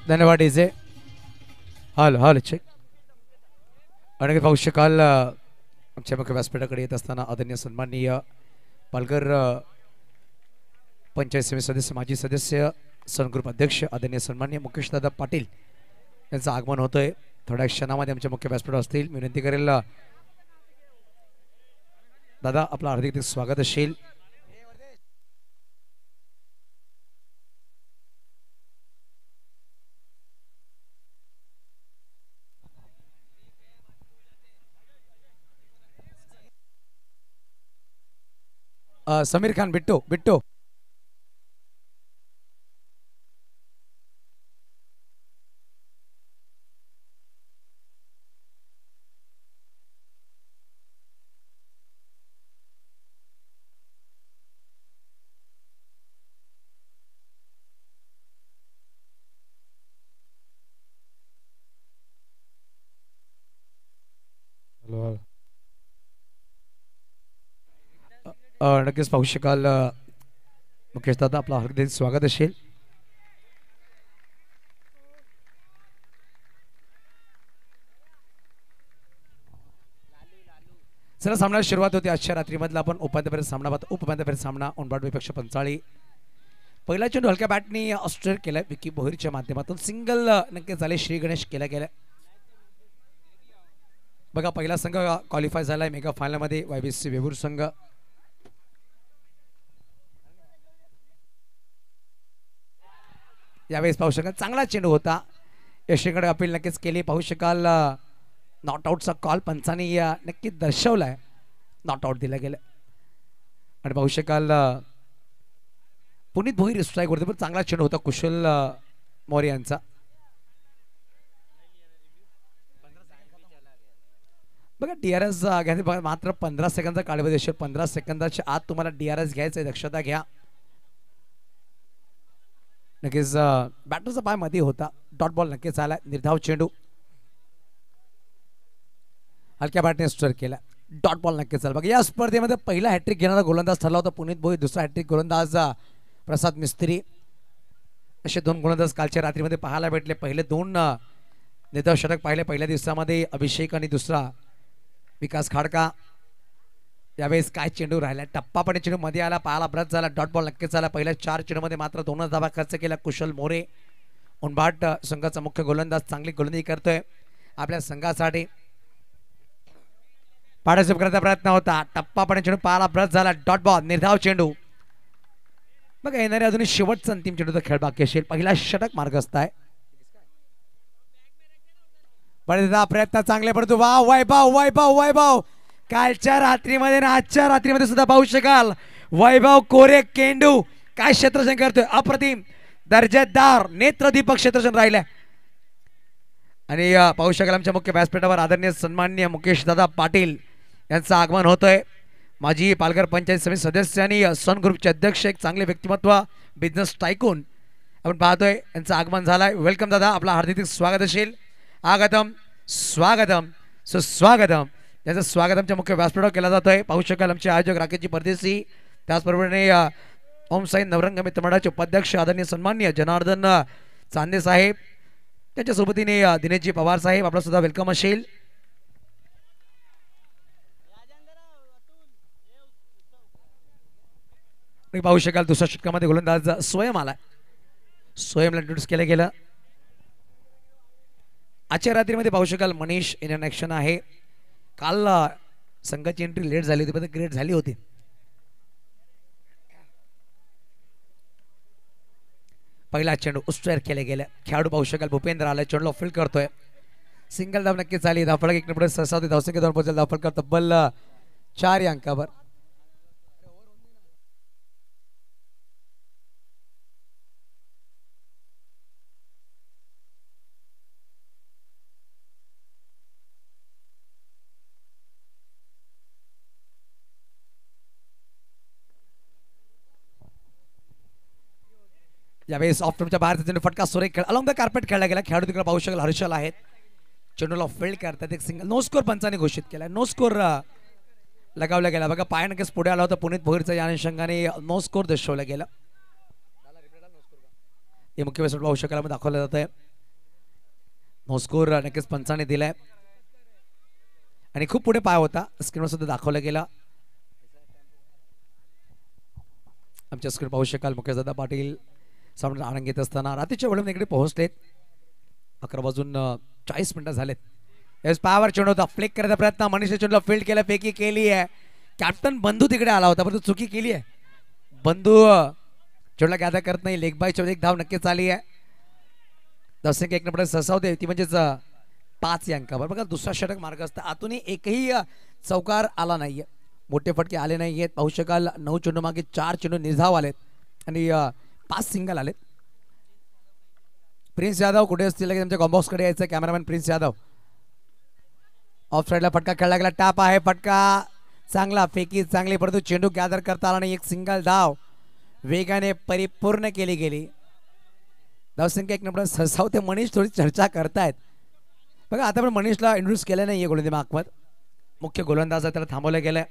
धन्यवाद DJ. Hello hello check. आणि पाहू शकाल आमच्या मुख्य व्यासपीठाकडे येत असताना आदरणीय सन्माननीय पालघर पंचायत समिती सदस्य माजी सदस्य सनग्रुप अध्यक्ष आदरणीय सन्माननीय मुकेशदादा पाटील यांचं आगमन होतंय. थोड्या क्षणामध्ये आमच्या मुख्य व्यासपीठावर असतील. मी विनंती करेल दादा आपलं हार्दिक स्वागत असेल. समीर खान बिट्टो बिट्टो नक्कीच पाहू शकाल मुकेश दादा आपलं हार्दिक स्वागत असेल. चला सामन्याला सुरुवात होती. आजच्या रात्रीमधला आपण उपांत्यपूर्व सामना पाहतो. उपांत्यपूर्व सामना ओनबार्ड विपक्ष पंचाळी. पहिला चेंडू हलक्या बॅटनी ऑस्ट्रेल केलाय विकी भोईरच्या माध्यमातून. सिंगल नक्कीच झाले. श्री गणेश केला गेला. बघा पहिला संघ क्वालिफाय झालाय मेगा फायनल मध्ये YBC वेबूर संघ. यावेळेस पाहू शकाल चांगला चेंडू होता. यशकडे अपील नक्कीच केली. पाहू शकाल नॉट आउटचा कॉल पंचांनी नक्कीच दर्शवलाय. नॉट आउट दिला गेला. आणि पाहू शकाल पुनीत भोईर स्ट्राईक वरती पण चांगला चेंडू होता कुशल मोरे यांचा. बघा DRS घ्यायचे बघा मात्र 15 सेकंदचा कालावधी असेल. 15 सेकंदाच्या आत तुम्हाला DRS घ्यायचं आहे. दक्षता घ्या. नक्कीच बॅटरचा पाय मध्ये होता. डॉट बॉल नक्कीच आला. निर्धाव चेंडू हलक्या बॅटने स्ट्राईक केला. डॉट बॉल नक्कीच आला. बघा या स्पर्धेमध्ये पहिला हॅट्रिक घेणारा गोलंदाज ठरला होता पुनीत भोईर. दुसरा हॅट्रिक गोलंदाज प्रसाद मिस्त्री. असे दोन गोलंदाज कालच्या रात्रीमध्ये पाहायला भेटले. पहिले दोन निर्धाव षटक पाहिले पहिल्या दिवसामध्ये अभिषेक आणि दुसरा विकास खाडका. यावेळेस काय चेंडू राहिला. टप्पा पण चेंडू मध्ये आला. पायाला ब्रश झाला. डॉट बॉल नक्कीच आला. पहिल्या 4 चेंडूमध्ये मात्र 2च धावा खर्च केला कुशल मोरे. उनबाट संघाचा मुख्य गोलंदाज चांगली गोलंदाजी करतोय आपल्या संघासाठी. पाडायचा करण्याचा प्रयत्न होता. टप्पा पण चेंडू पायाला ब्रश झाला. डॉट बॉल निर्धाव चेंडू. बघा येणारे अजून शेवटचा अंतिम चेंडूचा खेळ बाकी असेल. पहिला षटक मार्गस्थ आहे. प्रयत्न चांगले पडतो. वा वैभव वैभव वैभव कालच्या रात्रीमध्ये ना आजच्या रात्रीमध्ये सुद्धा पाहू शकाल वैभव कोरे केंडू काय क्षेत्ररक्षण करतोय. अप्रतिम दर्जेदार नेत्रदीपक क्षेत्ररक्षण राहिलंय. आणि पाहू शकाल आमच्या मुख्य व्यासपीठावर आदरणीय सन्माननीय मुकेश दादा पाटील यांचं आगमन होतंय. माजी पालघर पंचायत समिती सदस्य आणि सन ग्रुपचे अध्यक्ष एक चांगले व्यक्तिमत्व बिझनेस टायकून आपण पाहतोय यांचं आगमन झालंय. वेलकम दादा आपला हार्दिक स्वागत असेल. आगतम स्वागतम सुस्वागतम. याचं स्वागत आमच्या मुख्य व्यासपीठावर केला जातोय. पाहू शकाल आमचे आयोजक राकेशजी परदेशी. त्याचबरोबर ओम साई नवरंग मित्र मंडळाचे उपाध्यक्ष आदरणीय सन्माननीय जनार्दन चांदे साहेब. त्यांच्या सोबतीने दिनेशजी पवार साहेब आपला सुद्धा वेलकम असेल. पाहू शकाल दुसऱ्या षटकामध्ये गोलंदाज स्वयं आला. स्वयंला इंट्रोड्यूस केलं गेलं. आजच्या रात्रीमध्ये पाहू शकाल मनीष इन ॲक्शन आहे. काल संघाची एंट्री लेट झाली होती पण ग्रेट झाली होती. पहिला चेंडू उस्ट्रायर केले गेले. खेळाडू पाहू शकाल भूपेंद्र आला. चेंडूला फील्ड करतोय. सिंगल धाव नक्कीच झाली. धावफलक एक पुढे सहसा धावसंख्या दोन पोहोचेल. धावफलक तब्बल 4 या अंकावर. यावेळेस ऑफ्टरच्या बाहेरचा चेंडू फटका सुरेख खेळ अलॉंग द कार्पेट खेळला गेला. खेळाडू तिकडे पाहू शकाल हर्षल आहेत. चेंडूला फील्ड करतात. एक सिंगल नो स्कोर पंचाने घोषित केला. नो स्कोर लगावला गेला. बघा पाय नक्कीच पुढे आला होता पुनीत भोईरचा. या अनुषंगाने नो स्कोर दर्शवला गेला. हे मुख्य व्यासपीठ पाहू शकाल दाखवलं जात आहे. स्कोर नक्कीच पंचाने दिलाय आणि खूप पुढे पाय होता स्क्रीनवर सुद्धा दाखवला गेला. आमच्या स्क्रीन पाहू शकाल मुकेशदादा पाटील सामन्यात आनंद घेत असताना रात्रीच्या वेळेला इकडे पोहोचलेत. 11 वाजून 40 मिनिटं झालेत. यावेळेस पायावर चेंडू होता फ्लिक करायचा प्रयत्न मनीष चेंडूला फील्ड केला फेकी केली आहे. कॅप्टन बंधू तिकडे आला होता परंतु चुकी केली आहे. बंधू चेंडूला गॅदर करत नाही. लेग बाय एक धाव नक्कीच आली आहे. दर्शक एक नंबर ससावते ती म्हणजेच 5 अंकावर. बघा दुसरा षटक मार्ग असता आतूनही एकही चौकार आला नाहीये. मोठे फटके आले नाहीयेत. पाहू शकाल 9 चेंडू मागे 4 चेंडू निर्धाव आलेत आणि 5 सिंगल आलेत. प्रिन्स यादव कुठे असतील त्यांच्या कॉम्बॉक्स कडे यायचं. कॅमेरामॅन प्रिन्स यादव ऑफ साईडला फटका खेळला गेला. टॅप आहे फटका चांगला फेकी चांगली परंतु चेंडू गॅदर करता आला नाही. एक सिंगल धाव वेगाने परिपूर्ण केली गेली. धावसंख्या 1 नंबर ससावते. मनीष थोडी चर्चा करतायत बघा. आता पण मनीषला इंट्रोड्यूस केलं नाहीये गोलंदाज मागवत. मुख्य गोलंदाज त्याला थांबवलं गेलं.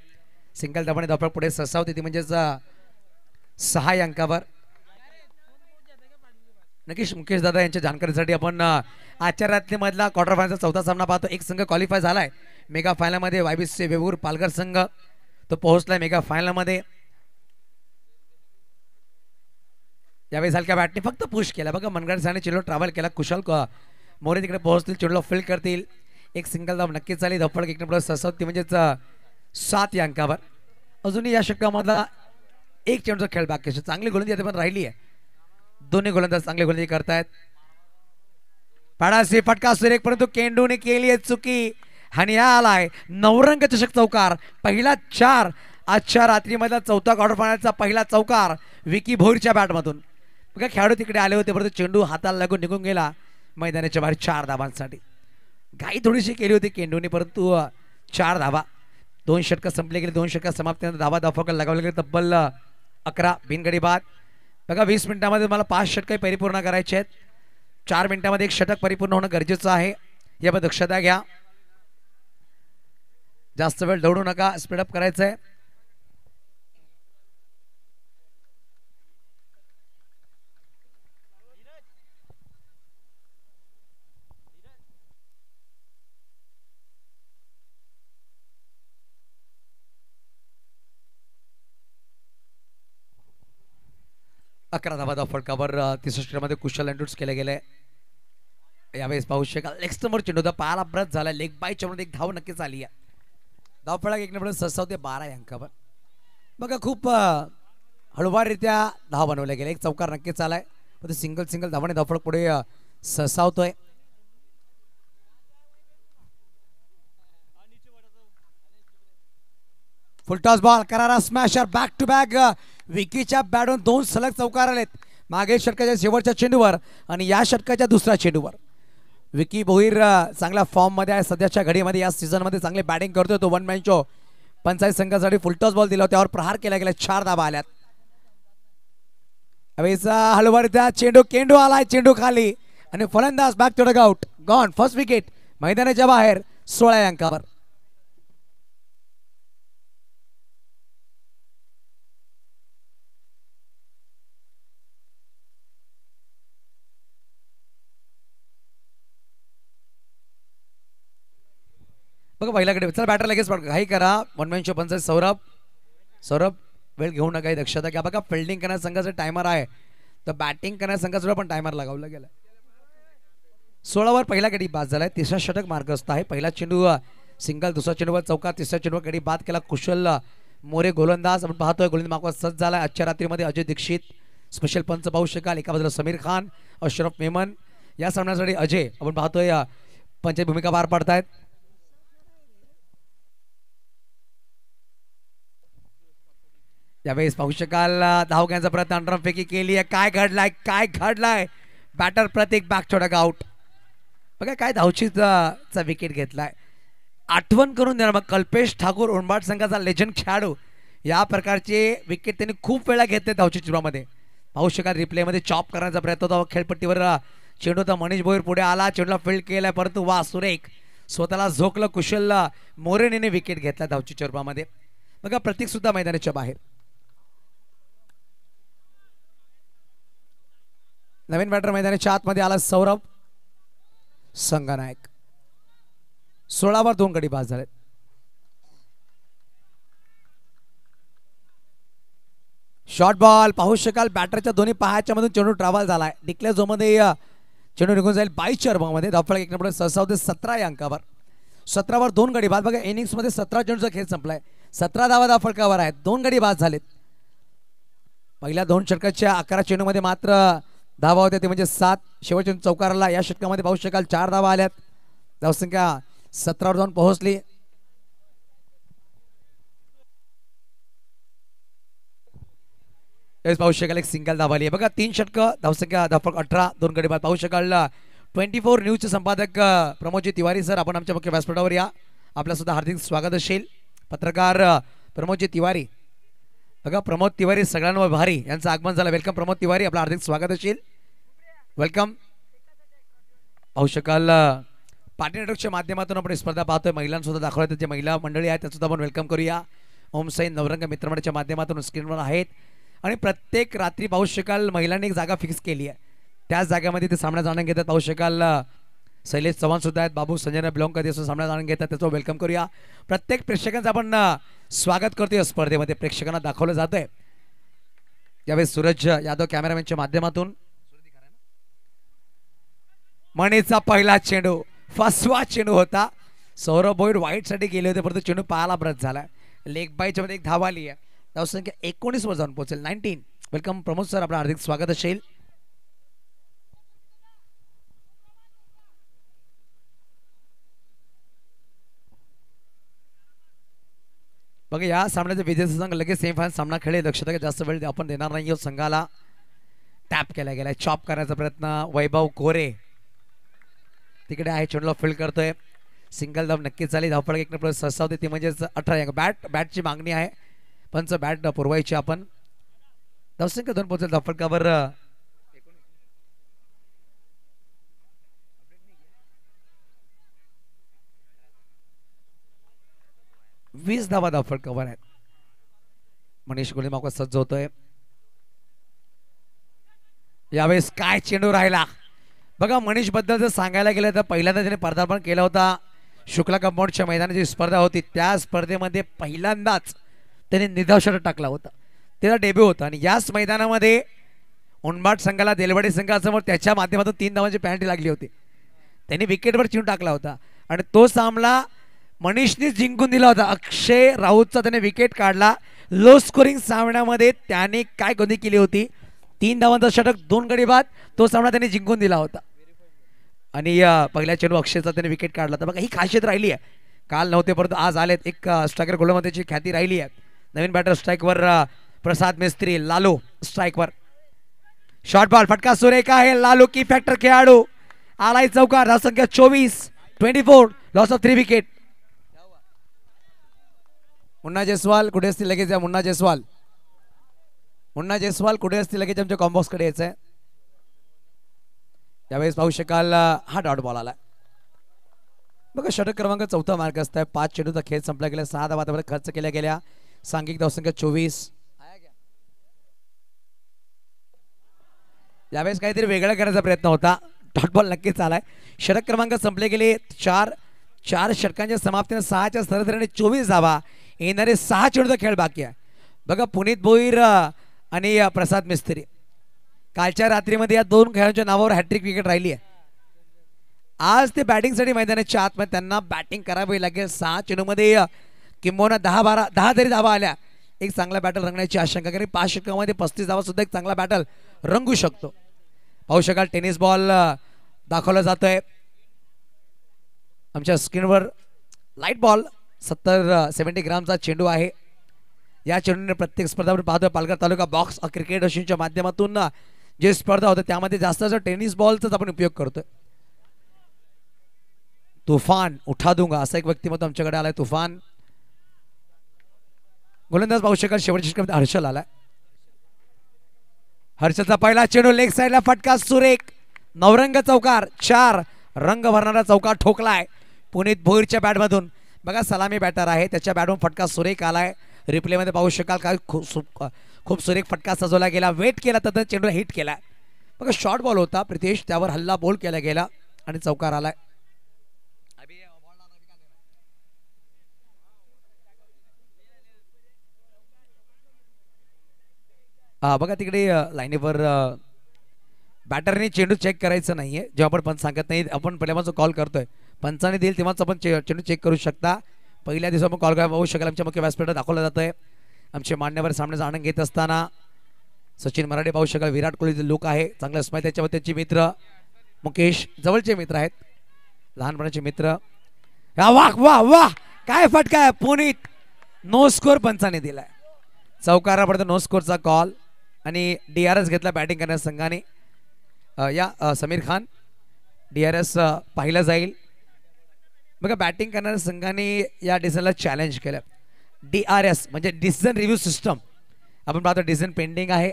सिंगल धावाने धावफळ पुढे ससावते ती म्हणजेच 6 अंकावर. नक्कीच मुकेश दादा यांच्या जानकारीसाठी आपण आजच्या रात्रीमधला क्वार्टर फायनलचा चौथा सामना पाहतो. एक संघ क्वालिफाय झालाय मेगा फायनल मध्ये. वायबीसी वेवूर पालघर संघ तो पोहोचलाय मेगा फायनल मध्ये. यावेळी हलक्या बॅटने फक्त पुश केला बघा. मनगड साने चेंडू ट्रॅव्हल केला. कुशल मोरे तिकडे पोहोचतील चेंडूला फील्ड करतील. एक सिंगल धाव नक्कीच झाली. धपड 1 नंबर ससावती म्हणजेच 7 अंकावर. अजूनही या षटकामधला एक चेंडूचा खेळ बाकी. चांगली गोलंदाजी पण राहिली आहे. दोन्ही गोलंदाज चांगले गोलंदाजी करतायत. पाडासी फटका सुरेख परंतु केंडूने केली आहे चुकी. आणि हा आलाय नवरंग चषक चौकार. पहिला 4 आजच्या रात्रीमधला चौथा क्वार्टर फायनलचा पहिला चौकार विकी भोईरच्या बॅटमधून. बघा खेळाडू तिकडे आले होते परंतु चेंडू हाताला लागून निघून गेला मैदानाच्या बाहेर 4 धावांसाठी. घाई थोडीशी केली होती केंडूने परंतु 4 धावा. 2 षटकं संपले गेले. 2 षटकं समाप्तीनंतर धावा धावफलक लगावले गेले तब्बल 11 बिनगडी बाद. बघा 20 मिनिटांमध्ये मला 5 षटके परिपूर्ण करायचे आहेत. 4 मिनिटांमध्ये 1 षटक परिपूर्ण होणं गरजेचं आहे. याबाबत दक्षता घ्या. जास्त वेळ दौडू नका. स्पीडअप करायचंय. अकरा धावा फटकावर तिसऱ्या षटकामध्ये कुशल एंट्रूस केले गेले. यावेळेस पाहू शकाल लेग स्टंपवर चेंडू होता. पायाला ब्रश झाला. लेग बाय चेंडूत एक धाव नक्कीच आली आहे. धावफलक 1 नंबर ससावते 12 अंकावर. बघा खूप हळूवाररित्या धाव बनवल्या गेल्या. एक चौकार नक्कीच आलाय पण सिंगल धावाने धावफलक पुढे ससावतोय. फुलटॉस बॉल करारा स्मॅशर बॅक टू बॅक. विकीच्या बॅटवरून 2 सलग चौकार आलेत. मागे षटकाच्या शेवटच्या चेंडूवर आणि या षटकाच्या दुसऱ्या चेंडूवर. विकी भोईर चांगल्या फॉर्म मध्ये आहे सध्याच्या घडीमध्ये. या सीझन मध्ये चांगली बॅटिंग करतोय तो. 1 मॅन शो पंचायत संघासाठी फुलटॉस बॉल दिला त्यावर प्रहार केला गेला. 4 धावा आल्यात. हलवारीचा चेंडू केंडू आलाय. चेंडू खाली आणि फलंदाज back to dugout gone. First wicket मैदानाच्या बाहेर 16 अंकावर. बघा पहिल्याकडे चला बॅटर लगेच घाई करा. 1 मॅन शो पंचायत सौरभ वेळ घेऊ नका. दक्षता घ्या. बघा फिल्डिंग करण्याचा संघाचा टायमर आहे तर बॅटिंग करण्याच्या संघाचा पण टायमर लगावला गेला. 16 वर पहिला गडी बाद झालाय. तिसरा षटक मार्गस्थ आहे. पहिला चेंडू सिंगल. दुसरा चेंडूवर चौकार. तिसऱ्या चेंडूवर गडी बाद केला. कुशल मोरे गोलंदाज आपण पाहतोय. गोलंदाज मागवा सज्ज झालाय. आजच्या रात्रीमध्ये अजय दीक्षित स्पेशल पंच पाहू शकाल. एका बाजूला समीर खान अशरफ मेमन. या सामन्यासाठी अजय आपण पाहतोय पंचायत भूमिका पार पाडतायत. यावेळेस पाहू शकाल धाव घेण्याचा प्रयत्न अंडरफेकी केली आहे. काय घडलाय बॅटर प्रतीक बॅक छोटा आउट. बघा काय धावचीचा विकेट घेतलाय. आठवण करून देणार मग कल्पेश ठाकूर उंबाड संघाचा लेजंड खेळाडू. या प्रकारचे विकेट त्यांनी खूप वेळा घेतले धावची चित्रामध्ये. पाहू शकाल रिप्ले मध्ये चॉप करण्याचा प्रयत्न होता. खेळपट्टीवर चेंडू होता. मनीष भोईर पुढे आला. चेंडूला फील्ड केलाय परंतु वा सुरेख स्वतःला झोकलं. कुशल मोरेने विकेट घेतला धावची चित्रामध्ये. बघा प्रतीक सुद्धा मैदानाच्या बाहेर. नवीन बॅटर मैदानाच्या आतमध्ये आला. संघनायक 16वर 2 गडी बाद झालेत. शॉर्ट बॉल पाहू शकाल बॅटरच्या दोन्ही पायाच्या मधून चेंडू ट्रॅव्हल झालाय. डिक्लेअर झोन मध्ये चेंडू निघून जाईल 22 मध्ये. धावफलक 1 नंबर सहसा होते 17 या अंकावर. 17वर 2 गडी बाद. बघा इनिंग्स मध्ये 17 चेंडूचा खेळ संपलाय. 17 धावा धावफलकावर आहेत. 2 गडी बाद झालेत. पहिल्या 2 षटकाच्या 11 चेंडूमध्ये मात्र धावा होत्या ते म्हणजे 7. शेवटच्या चौकाराला या षटकामध्ये पाहू शकाल 4 धावा आल्यात. धावसंख्या 17वर जाऊन पोहोचली. पाहू शकाल एक सिंगल धावा आली आहे. बघा 3 षटक धावसंख्या धावफलक 18 2 गडी बाद. पाहू शकाल 24 न्यूजचे संपादक प्रमोदजी तिवारी सर आपण आमच्या मुख्य व्यासपीठावर या. आपलं सुद्धा हार्दिक स्वागत असेल. पत्रकार प्रमोदजी तिवारी. बघा प्रमोद तिवारी सगळ्यांवर भारी यांचं आगमन झालं. वेलकम प्रमोद तिवारी आपलं हार्दिक स्वागत असेल. वेलकम. पाहू शकाल पाटी नेटवर्कच्या माध्यमातून आपण स्पर्धा पाहतोय. महिलांसुद्धा दाखवत जे महिला मंडळी आहेत त्यांना सुद्धा आपण वेलकम करूया. ओम साई नवरंग मित्रमंडळाच्या माध्यमातून स्क्रीनवर आहेत आणि प्रत्येक रात्री पाहू शकाल महिलांनी एक जागा फिक्स केली आहे. त्याच जागेमध्ये ते सामना जाणून घेतात. पाहू शकाल शैलेश चव्हाण सुद्धा आहेत. बाबू संजय बिलोंग सामना जाणून घेतात. त्याचं वेलकम करूया. प्रत्येक प्रेक्षकांचं आपण स्वागत करतोय. स्पर्धेमध्ये प्रेक्षकांना दाखवलं जात आहे. यावेळी सूरज यादव कॅमेरामॅनच्या माध्यमातून मणीचा पहिला चेंडू फसवा चेंडू होता. सौरभ भोईर वाईट साठी गेले होते परंतु चेंडू पाहायला ब्रश झाला. लेग बायच्या मध्ये एक धाव आली आहे. धावसंख्या 19 वर जाऊन पोहोचेल 19. वेलकम प्रमोद सर आपलं हार्दिक स्वागत असेल. बघा या सामन्याचा विजेता संघ लगेच सेमीफायनल सामना खेळेल. लक्षात घ्या जास्त वेळ आपण देणार नाही. संघाला टॅप केला गेला. चॉप करण्याचा प्रयत्न वैभव कोरे तिकडे आहे. चेंडूला फील्ड करतोय. सिंगल धाव नक्कीच झाली. धावफलक 1 नंबर सहसा होते ती म्हणजे 18. बॅटची मागणी आहे. पंच बॅट पुरवायची आपण. धावसंख्या 2 पोहोचेल. धावफलकावर 20 धावा धावफलकावर आहेत. मनीष गोलेमाका सज्ज होतोय. यावेळेस काय चेंडू राहिला. बघा मनीष बद्दल जर सांगायला गेलं तर पहिल्यांदा त्याने पदार्पण केला होता शुक्ला कंपाऊंडच्या मैदानाची स्पर्धा होती. त्या स्पर्धेमध्ये पहिल्यांदाच त्याने निर्धाव षटक टाकला होता. त्याचा डेब्यू होता आणि याच मैदानामध्ये उनबाट संघाला देलवाडी संघासमोर त्याच्या माध्यमातून 3 धावांची पेनल्टी लागली होती. त्यांनी विकेटवर चेंडू टाकला होता आणि तो सामना मनीषने जिंकून दिला होता. अक्षय राऊतचा त्याने विकेट काढला. लो स्कोरिंग सामन्यामध्ये त्याने काय गोंदी केली होती. 3 धावांचा षटक 2 गडी बाद. तो सामना त्याने जिंकून दिला होता आणि पहिल्या चेंडू अक्षयचा त्याने विकेट काढला होता. बघा ही खासियत राहिली आहे. काल नव्हते परंतु आज आलेत. एक स्ट्रायकर गोलंदाजीची ख्याती राहिली आहे. नवीन बॅटर स्ट्राईकवर प्रसाद मिस्त्री. लालू स्ट्राईकवर. शॉर्ट बॉल फटका सुरेख आहे. लालू की फॅक्टर खेळाडू आलाय चौकार. धावसंख्या 24 loss of 3 wicket. Munna Jaiswal कुठे असतील लगेच या. मुन्ना जयस्वाल कुठे असतील लगेच आमच्या कॉम्बॉक्स कडे यायचंय. यावेळेस पाहू शकाल हा डॉट बॉल आला. बघा षटक क्रमांक 4था मार्क असताय. 5 चेंडूचा खेळ संपला गेला. 6 धावा खर्च केल्या गेल्या. सांघिक धावसंख्या 24. यावेळेस काहीतरी वेगळा करण्याचा प्रयत्न होता. डॉट बॉल नक्कीच आलाय. षटक क्रमांक संपले गेले. 4 षटकांच्या समाप्तीने 6च्या सरासरीने 24 धावा. येणारे 6 चेंडूचा खेळ बाकी आहे. बघा पुनीत भोईर आणि प्रसाद मिस्त्री कालच्या रात्रीमध्ये या 2 खेळाडूंच्या नावावर हॅट्रिक विकेट राहिली आहे. आज ते बॅटिंगसाठी मैदानाच्या आतमध्ये त्यांना बॅटिंग करावी लागेल. 6 चेंडूमध्ये किंबहुना 10 जरी धावा आल्या एक चांगला बॅटल रंगण्याची आशंका. कारण 5 षटकामध्ये 35 धावा सुद्धा एक चांगला बॅटल रंगू शकतो. पाहू शकाल टेनिस बॉल दाखवला जातोय आमच्या स्क्रीनवर. लाईट बॉल 70 ग्रामचा चेंडू आहे. या चेंडूने प्रत्येक स्पर्धा आपण पाहतोय पालघर तालुका बॉक्स क्रिकेट असोसिएशनच्या माध्यमातून जे स्पर्धा होते त्यामध्ये जास्त टेनिस बॉलचाच आपण उपयोग करतोय. तुफान उठा दूंगा असं एक व्यक्तिमत्व आमच्याकडे आलाय. तुफान गोलंदाज पाहू शकाल. शेवटच्या षटकामध्ये हर्षल आलाय. हर्षलचा पहिला चेंडू लेग साइडला फटका सुरेख. नवरंग चौकार. 4 रंग भरणारा चौकार ठोकलाय पुनीत भोईरच्या बॅटमधून. बघा सलामी बॅटर आहे त्याच्या बॅटमधून फटका सुरेख आलाय. रिप्ले मध्ये पाहू शकाल काय खूप सुरेख फटका सजवला गेला. वेट केला तर चेंडूला हिट केला. बघा शॉर्ट बॉल होता प्रितेश त्यावर हल्ला बोल केला गेला आणि चौकार आलाय. बघा तिकडे लाईनीवर बॅटरने चेंडू चेक करायचं नाहीये. जेव्हा आपण पंच सांगत नाही आपण पहिल्यापासून कॉल करतोय, पंचाने देईल तेव्हाच आपण चेंडू चेक करू शकता. पहिल्या दिवशी आपण कॉल करायला पाहू शकाल. आमच्या मुख्य व्यासपीठावर दाखवलं जातंय. आमचे मान्यवर सामन्याचा आनंद घेत असताना सचिन मराठे पाहू शकाल. विराट कोहलीचे लुक आहे चांगलं स्माईल. त्याच्यावर त्यांचे मित्र मुकेश जवळचे मित्र आहेत, लहानपणाचे मित्र. वाह वाह वाह काय फटका आहे. पुनीत नो स्कोर पंचाने दिलाय. चौकारापर्यंत नो स्कोरचा कॉल आणि DRS घेतला बॅटिंग करण्याच्या संघाने. या समीर खान DRS पाहिलं जाईल. बघा बॅटिंग करणाऱ्या संघाने या डिसिजनला चॅलेंज केलं. DRS म्हणजे डिसिजन रिव्ह्यू सिस्टम. आपण पाहतो डिसिजन पेंडिंग आहे.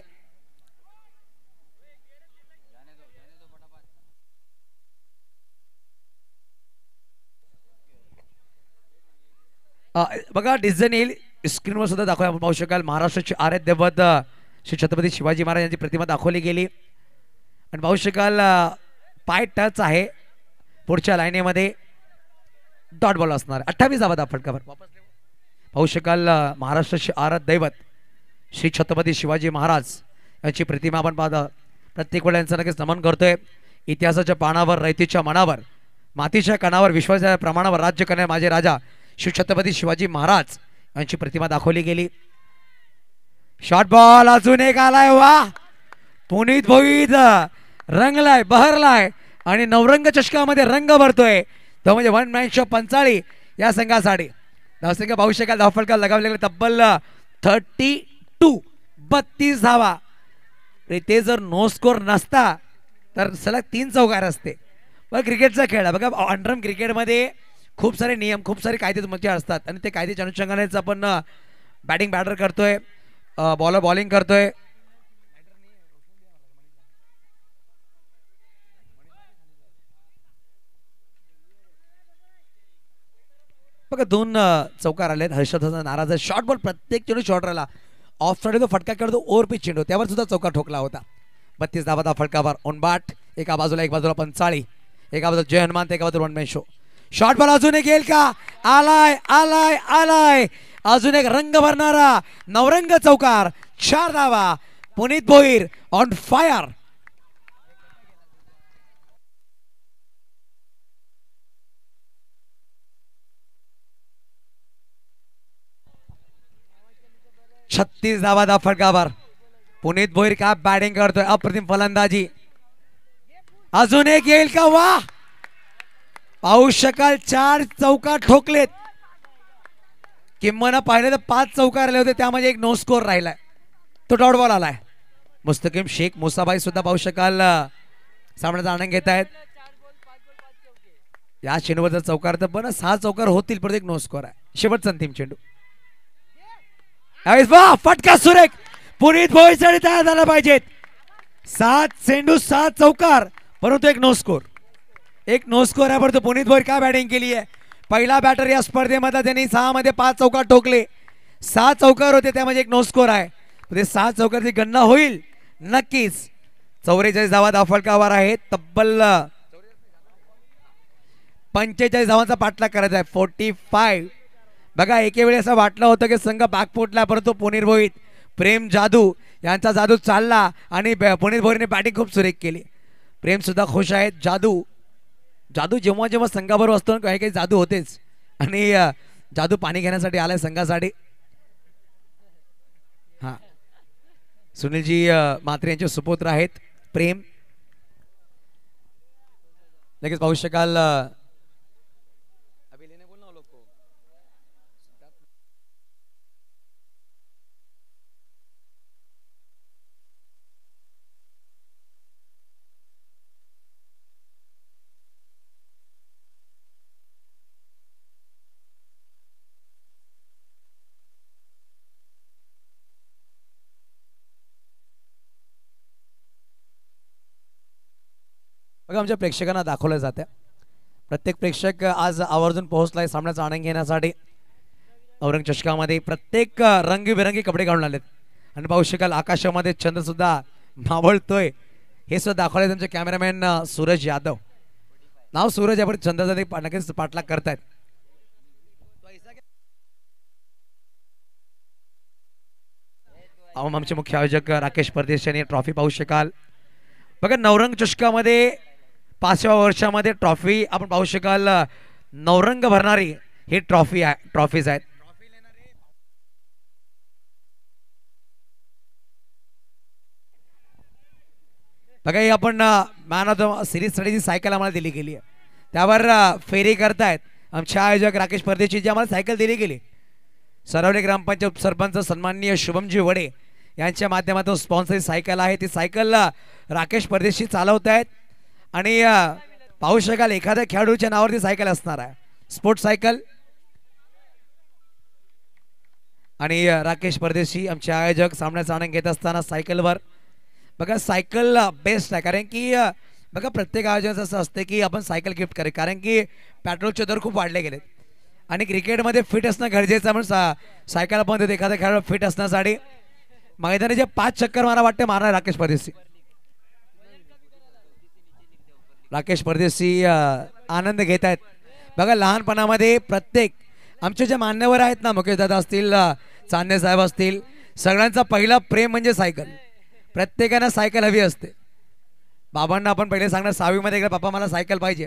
बघा डिसिजन येईल स्क्रीनवर सुद्धा दाखवूया. आपण पाहू शकाल महाराष्ट्राचे आराध्य दैवत श्री छत्रपती शिवाजी महाराज यांची प्रतिमा दाखवली गेली आणि पाहू शकाल पाय टच आहे. पुढच्या लाईनीमध्ये डॉट बॉल असणार. 28 धावा फटकावर पाहू शकाल महाराष्ट्राचे आराध्य दैवत श्री छत्रपती शिवाजी महाराज यांची प्रतिमा आपण पाहता. प्रत्येक वेळा यांचं नक्कीच नमन करतोय. इतिहासाच्या पानावर, रयतेच्या मनावर, मातीच्या कणावर, विश्वासाच्या प्रमाणावर राज्य करणारे माझे राजा श्री छत्रपती शिवाजी महाराज यांची प्रतिमा दाखवली गेली. शॉर्ट बॉल अजून एक आलाय. वा पुनीत भोईत रंगलाय, बहरलाय आणि नवरंग चषकामध्ये रंग भरतोय. तो म्हणजे 1 मॅन शो पंचाळी या संघासाठी. धावसंख्या पाहू शकाल. धावफलका लगावलेला तब्बल 32 धावा. ते जर नो स्कोर नसता तर सलग 3 चौकार असते. बघा क्रिकेटचा खेळ बघा. अंडरम क्रिकेटमध्ये खूप सारे नियम, खूप सारे कायदे असतात आणि ते कायद्याच्या अनुषंगानेच आपण बॅटिंग बॅटर करतोय, बॉलर बॉलिंग करतोय. बघा 2 चौकार आलेत. हर्षद नाराज आहे. शॉर्ट बॉल प्रत्येक चेंडू शॉर्ट राहिला. ऑफ साइड तो फटका करतो. ओव्हर पिच चेंडू त्यावर सुद्धा चौकार ठोकला होता. 32 धावा फटकावर ऑन बाट. एका बाजूला पंचाळी, एका बाजूला जय हनुमान, एका बाजूला 1 मॅन शो. शॉर्ट बॉल अजून एक येईल का. आलाय आलाय आलाय. अजून एक रंग भरणारा नवरंग चौकार. 4 धावा. Puneet Bhoir on fire. छत्तीस धावा फटकावर. पुनीत भोईर का बॅटिंग करतोय. अप्रतिम फलंदाजी. अजून एक येईल का. वाह पाहू शकाल 4 चौकार ठोकलेत. किंमत पाहिले तर 5 चौकार आले होते. त्यामध्ये एक नो स्कोर राहिलाय. तो डॉट बॉल आलाय. मुस्तकीम शेख मुसाबाई सुद्धा पाहू शकाल सामन्याचा आनंद घेत आहेत. या चेंडूवर चौकार तर पण 6 चौकार होतील पण एक नो स्कोर आहे. शेवटचा अंतिम चेंडू. फटका सुरेख. पुनीत भोईरसाठी तयार झाला पाहिजेत. 7 चेंडू 7 चौकार परंतु एक नो स्कोर. एक नो स्कोर आहे. परंतु पुनीत भोईर का बॅटिंग केली आहे. पहिला बॅटर या स्पर्धेमध्ये त्यांनी 6 मध्ये 5 चौकार ठोकले. 6 चौकार होते त्यामध्ये एक नो स्कोर आहे. 6 चौकारची गणना होईल नक्कीच. 44 धावा धावफलकावर आहेत. तब्बल 45 धावांचा पाठलाग करायचा आहे. 45. बघा एके वेळी असं वाटलं होतं की संघ बॅकफुटला परंतु पुनीत भोईर, प्रेम जादू यांचा जादू चालला आणि पुनीत भोईरने बॅटिंग खूप सुरेख केली. प्रेम सुद्धा खुश आहेत. जादू जेव्हा जेव्हा संघाबरोबर असतो काही काही जादू होतेच आणि जादू पाणी घेण्यासाठी आलाय संघासाठी. हा सुनीलजी म्हात्रे यांचे सुपुत्र आहेत प्रेम. लगेच पाहू शकाल बघा आमच्या प्रेक्षकांना दाखवलं जातं. प्रत्येक प्रेक्षक आज आवर्जून पोहोचलाय सामन्याचा आनंद घेण्यासाठी. औरंग चषकामध्ये प्रत्येक रंगीबेरंगी कपडे घालून आलेत आणि पाहू शकाल आकाशामध्ये चंद्र सुद्धा मावळतोय. हे सुद्धा दाखवलंय त्यांचे कॅमेरामॅन सूरज यादव. नाव सूरज आहे पण चंद्राचा नक्कीच पाठलाग करतायत. आमचे मुख्य आयोजक राकेश परदेश यांनी ट्रॉफी पाहू शकाल. बघा नवरंग चषकामध्ये 5व्या वर्षामध्ये ट्रॉफी आपण पाहू शकाल. नवरंग भरणारी ही ट्रॉफीज आहेत. बघा ही आपण मॅन ऑफ द सिरीज साठी जी सायकल आम्हाला दिली गेली आहे त्यावर फेरी करतायत आमचे आयोजक राकेश परदेशी जी आम्हाला सायकल दिली गेली. सरवली ग्रामपंचायत सरपंच सन्माननीय शुभमजी वडे यांच्या माध्यमातून स्पॉन्सर सायकल आहे. ती सायकल राकेश परदेशी चालवत आहेत आणि पाहू शकाल एखाद्या खेळाडूच्या नावावरती सायकल असणार आहे. स्पोर्ट्स सायकल आणि राकेश परदेशी आमचे आयोजक सामन्याचा आनंद घेत असताना सायकलवर. बघा सायकल बेस्ट आहे कारण की बघा प्रत्येक आयोजनाचं असं असते की आपण सायकल गिफ्ट करेल कारण की पेट्रोलचे दर खूप वाढले गेलेत आणि क्रिकेटमध्ये फिट असणं गरजेचं आहे. म्हणून सायकल आपण देतो एखाद्या खेळाडू फिट असण्यासाठी. मैदानी जे 5 चक्कर मला वाटते मारणार राकेश परदेशी. राकेश परदेशी आनंद घेत आहेत. बघा लहानपणामध्ये प्रत्येक आमचे जे मान्यवर आहेत ना मुकेश दादा असतील चांदणे साहेब असतील सगळ्यांचा पहिला प्रेम म्हणजे सायकल. प्रत्येकानं सायकल हवी असते. बाबांना आपण पहिले सांगणार 6वी मध्ये गेला पप्पा मला सायकल पाहिजे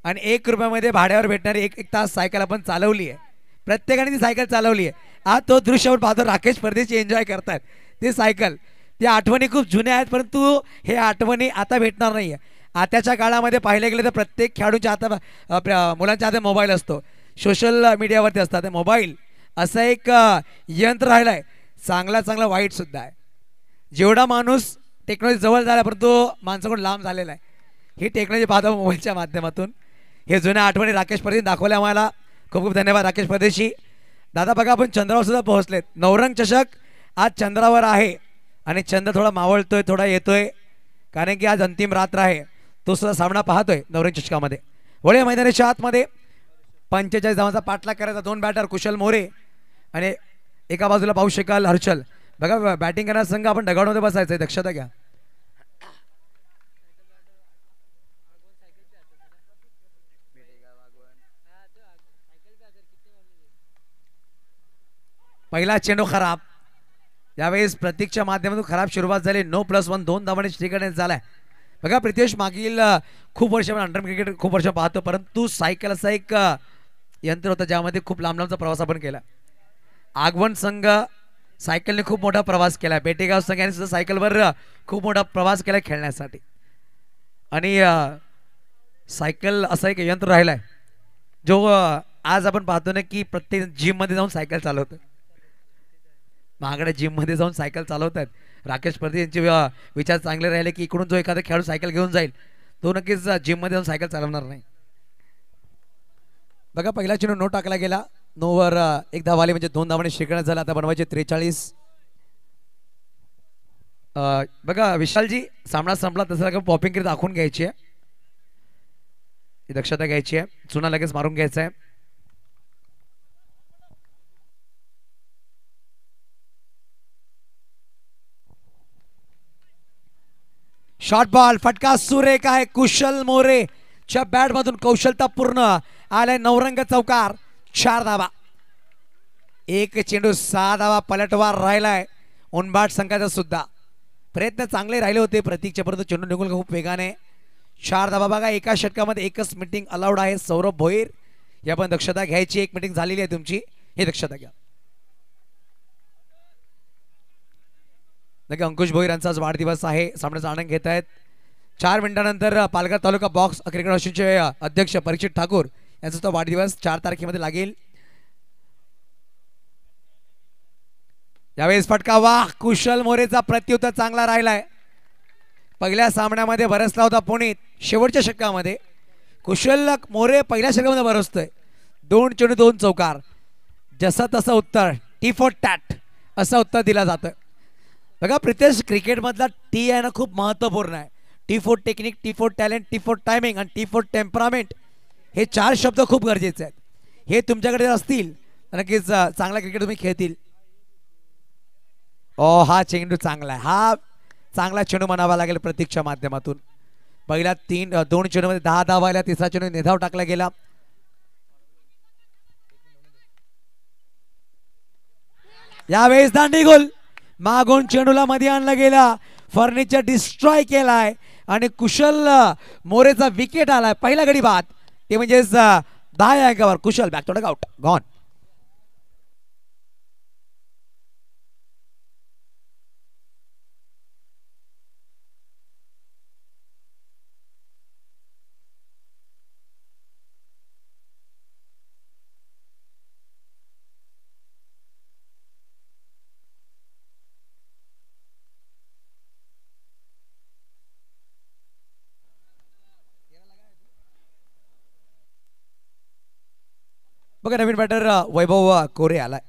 आणि 1 रुपयामध्ये भाड्यावर भेटणारी एक तास सायकल आपण चालवली आहे. प्रत्येकाने ती सायकल चालवली आहे. आज तो दृश्य आपण पाहतो राकेश परदेशी एन्जॉय करतात ती सायकल. त्या आठवणी खूप जुन्या आहेत परंतु हे आठवणी आता भेटणार नाही आहे. आताच्या काळामध्ये पाहिले गेले तर प्रत्येक खेळाडूच्या हातात मुलांच्या हातात मोबाईल असतो. सोशल मीडियावरती असतात. मोबाईल असं एक यंत्र राहिलं आहे चांगला वाईट सुद्धा आहे. जेवढा माणूस टेक्नॉलॉजी जवळ झाला परंतु माणसाकडून लांब झालेला आहे. ही टेक्नॉलॉजी पाहतो मोबाईलच्या माध्यमातून. हे जुन्या आठवणी राकेश परदेशी दाखवल्या आम्हाला. खूप खूप धन्यवाद राकेश परदेशी. दादा बघा आपण चंद्रावर सुद्धा पोहोचलेत. नवरंग चषक आज चंद्रावर आहे आणि चंद्र थोडा मावळतोय थोडा येतोय कारण की आज अंतिम रात्र आहे. तो सुद्धा सामना पाहतोय नवरंग चषकामध्ये. वळे मैदानाच्या आतमध्ये 45 धावांचा पाठलाग करायचा. 2 बॅटर कुशल मोरे आणि एका बाजूला पाहू शकाल हर्षल. बघा बॅटिंग करणारा संघ आपण डगाडमध्ये बसायचंय दक्षता घ्या. पहिला चेंडू खराब. यावेळेस प्रतीकच्या माध्यमातून खराब सुरुवात झाली. 9+1 2 धावांनी श्रीकडे झालाय. बघा प्रितेश मागील खूप वर्ष आपण अंडर क्रिकेट खूप वर्ष पाहतो परंतु सायकल असा एक यंत्र होतं ज्यामध्ये खूप लांबचा प्रवास आपण केला. आगवण संघ सायकलने खूप मोठा प्रवास केला. बेटेगाव संघाने सुद्धा सायकलवर खूप मोठा प्रवास केला खेळण्यासाठी आणि सायकल असा एक यंत्र राहिलाय जो आज आपण पाहतो ना की प्रत्येक जिम मध्ये जाऊन सायकल चालवतात. महागड्या जिम मध्ये जाऊन सायकल चालवतात. राकेश परदेशी यांचे विचार चांगले राहिले की इकडून जो एखादा खेळाडू सायकल घेऊन जाईल तो नक्कीच जिम मध्ये जाऊन सायकल चालवणार नाही. बघा पहिला चेंडू नो टाकला गेला. 9वर 1 धाव आली म्हणजे 2 धावांनी शेकडा झाला. आता बनवायचे 43. बघा विशालजी सामना संपला तसं पॉपिंग करीत दाखवून घ्यायची आहे. दक्षता घ्यायची आहे. चुना लगेच मारून घ्यायचा आहे. शॉर्ट बॉल फटका सुरेख आहे. कुशल मोरे च्या बॅट मधून कौशलता पूर्ण आलाय. नवरंग चौकार. 4 धावा. 1 चेंडू 6 धावा पलटवार राहिलाय. उनबाट संघाचा सुद्धा प्रयत्न चांगले राहिले होते प्रतीकचे परंतु चेंडू निघून खूप वेगाने. 4 धावा. बघा एका षटकामध्ये एकच मीटिंग अलाउड आहे. सौरभ भोईर या पण दक्षता घ्यायची. 1 मीटिंग झालेली आहे तुमची हे दक्षता घ्या. नक्की अंकुश भोईर यांचा आज वाढदिवस आहे. सामन्याचा आनंद घेत आहेत. 4 मिनिटांनंतर पालघर तालुका बॉक्स क्रिकेट असोसिएशनचे अध्यक्ष परीक्षित ठाकूर यांचा तो वाढदिवस 4 तारखेमध्ये लागेल. यावेळेस फटका. वाह कुशल मोरेचा प्रत्युत्तर चांगला राहिलाय. पहिल्या सामन्यामध्ये बरसला होता पुणेत. शेवटच्या षटकामध्ये कुशल मोरे पहिल्या षटकामध्ये बरसतोय. 2 चेंडू 2 चौकार. जसं तसं उत्तर टी फॉर टॅट असं उत्तर दिलं जातं. बघा प्रितेश क्रिकेट मधला टी आहे ना खूप महत्त्वपूर्ण आहे. T for technique, T for talent, T for timing आणि टी फॉर टेम्परामेंट हे 4 शब्द खूप गरजेचे आहेत. हे तुमच्याकडे असतील तर नक्कीच चांगला क्रिकेट तुम्ही खेळतील. हा चेंडू चांगला आहे. हा चांगला चेंडू म्हणावा लागेल प्रतीकच्या माध्यमातून. पहिला 2 चेंडूमध्ये 10 धावा आल्या. तिसरा चेंडू निधाव टाकला गेला. यावेळेस दांडी गोल. मागून चेंडूला मध्ये आणला गेला, फर्निचर डिस्ट्रॉय केलाय आणि कुशल मोरेचा विकेट आलाय. पहिला गडी बाद, ते म्हणजेच 10 अंकावर Kushal back to the out gone. बघा नवीन बॅटर वैभव कोरे आलाय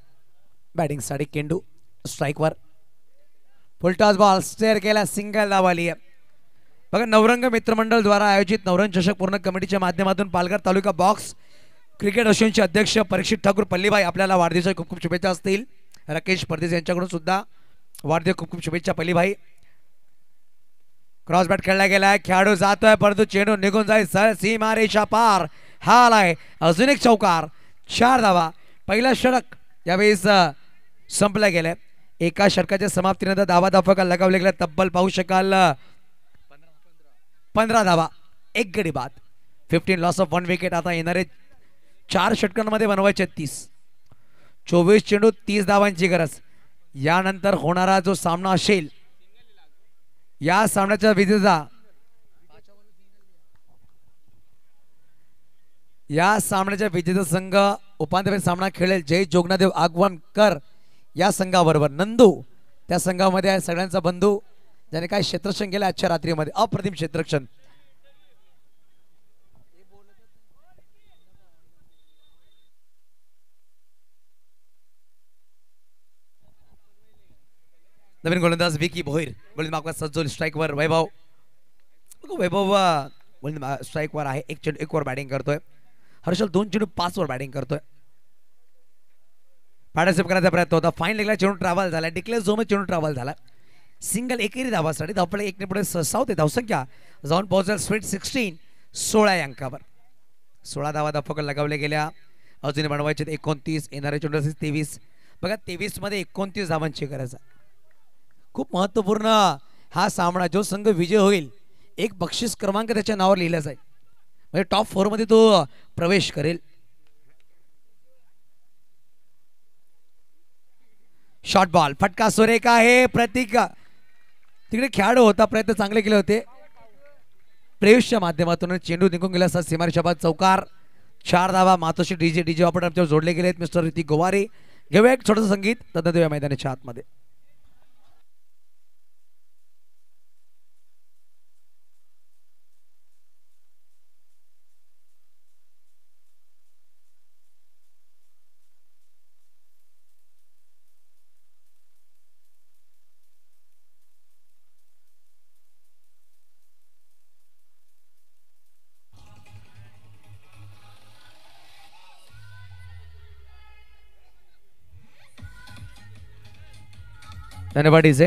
बॅटिंग साठी. केंडू स्ट्राईकवर, फुल टॉस बॉल स्टेअर केला, सिंगल धावाली आहे. बघा नवरंग मित्रमंडळ द्वारा आयोजित नवरंग चषक पूर्ण कमिटीच्या माध्यमातून पालघर तालुका बॉक्स क्रिकेट असोसिएशनचे अध्यक्ष परीक्षित ठाकूर पल्लीबाई आपल्याला वाढदिवसाच्या खूप खूप शुभेच्छा असतील. राकेश परदेश यांच्याकडून सुद्धा वाढदिवस खूप खूप शुभेच्छा पल्लीबाई. क्रॉस बॅट खेळला गेलाय, खेळाडू जातोय परंतु चेंडू निघून जाईल सर सीमा रेषा पार. हा आलाय अजून एक चौकार, 4 धावा. पहिला षटक यावेळेस संपला गेलाय. एका षटकाच्या समाप्तीनंतर धावा धाफका लगावले गेला. तब्बल पाहू शकाल 15 धावा, 1 गडी बाद, 15 लॉस ऑफ 1 विकेट. आता येणारे 4 षटकांमध्ये बनवायचे 30. 24 चेंडू 30 धावांची गरज. यानंतर होणारा जो सामना असेल, या सामन्याच्या विजेता, या सामन्याच्या विजेता संघ उपांत्यपूर्व सामना खेळेल जय जोगनादेव आगवणकर या संघाबरोबर. नंदू त्या संघामध्ये आहे, सगळ्यांचा बंधू, ज्याने काय क्षेत्ररक्षण केलं आजच्या रात्रीमध्ये, अप्रतिम क्षेत्ररक्षण. नवीन गोलंदाज विकी भोईर गोलंदाज मागवा सज्जोल स्ट्राईकवर. वैभव स्ट्राईकवर आहे, 1 चेंडू 1 वर बॅटिंग करतोय. हर्षल 2 चेंडू 5 वर बॅटिंग करतोय. पार्टनरशिप करायचा प्रयत्न होता, फाईन लेगला चेंडू ट्रॅव्हल झाला, डिक्लेअर झोन चेंडू ट्रॅव्हल झाला. सिंगल एकेरी धावासाठी धावपडे 1 ने पुढे 6 होते धावसंख्या, जाऊन पोहोचेल स्वीट 16, 16 अंकावर. 16 धावा धावपक लगावल्या गेल्या. अजून बनवायचे 29, येणारे चेंडू 23. बघा 23 मध्ये 29 धावांची गरज आहे. खूप महत्वपूर्ण हा सामना. जो संघ विजय होईल, एक बक्षीस क्रमांक त्याच्या नावावर लिहिला जाईल, म्हणजे टॉप 4 मध्ये तो प्रवेश करेल. शॉर्ट बॉल, फटका सुरेख आहे. प्रतीक तिकडे खेळाडू होता, प्रयत्न चांगले केले होते. प्रेयुषच्या माध्यमातून चेंडू निघून गेला असता सीमारेषा बाद, चौकार. 4 धावा. मातोश्री डीजे ऑपरेटर आमच्यावर जोडले गेले आहेत, मिस्टर ऋतिक गोवारे. घेऊया एक छोटंसं संगीत, तदनंतर मैदानाच्या आतमध्ये. धन्यवाद इसे.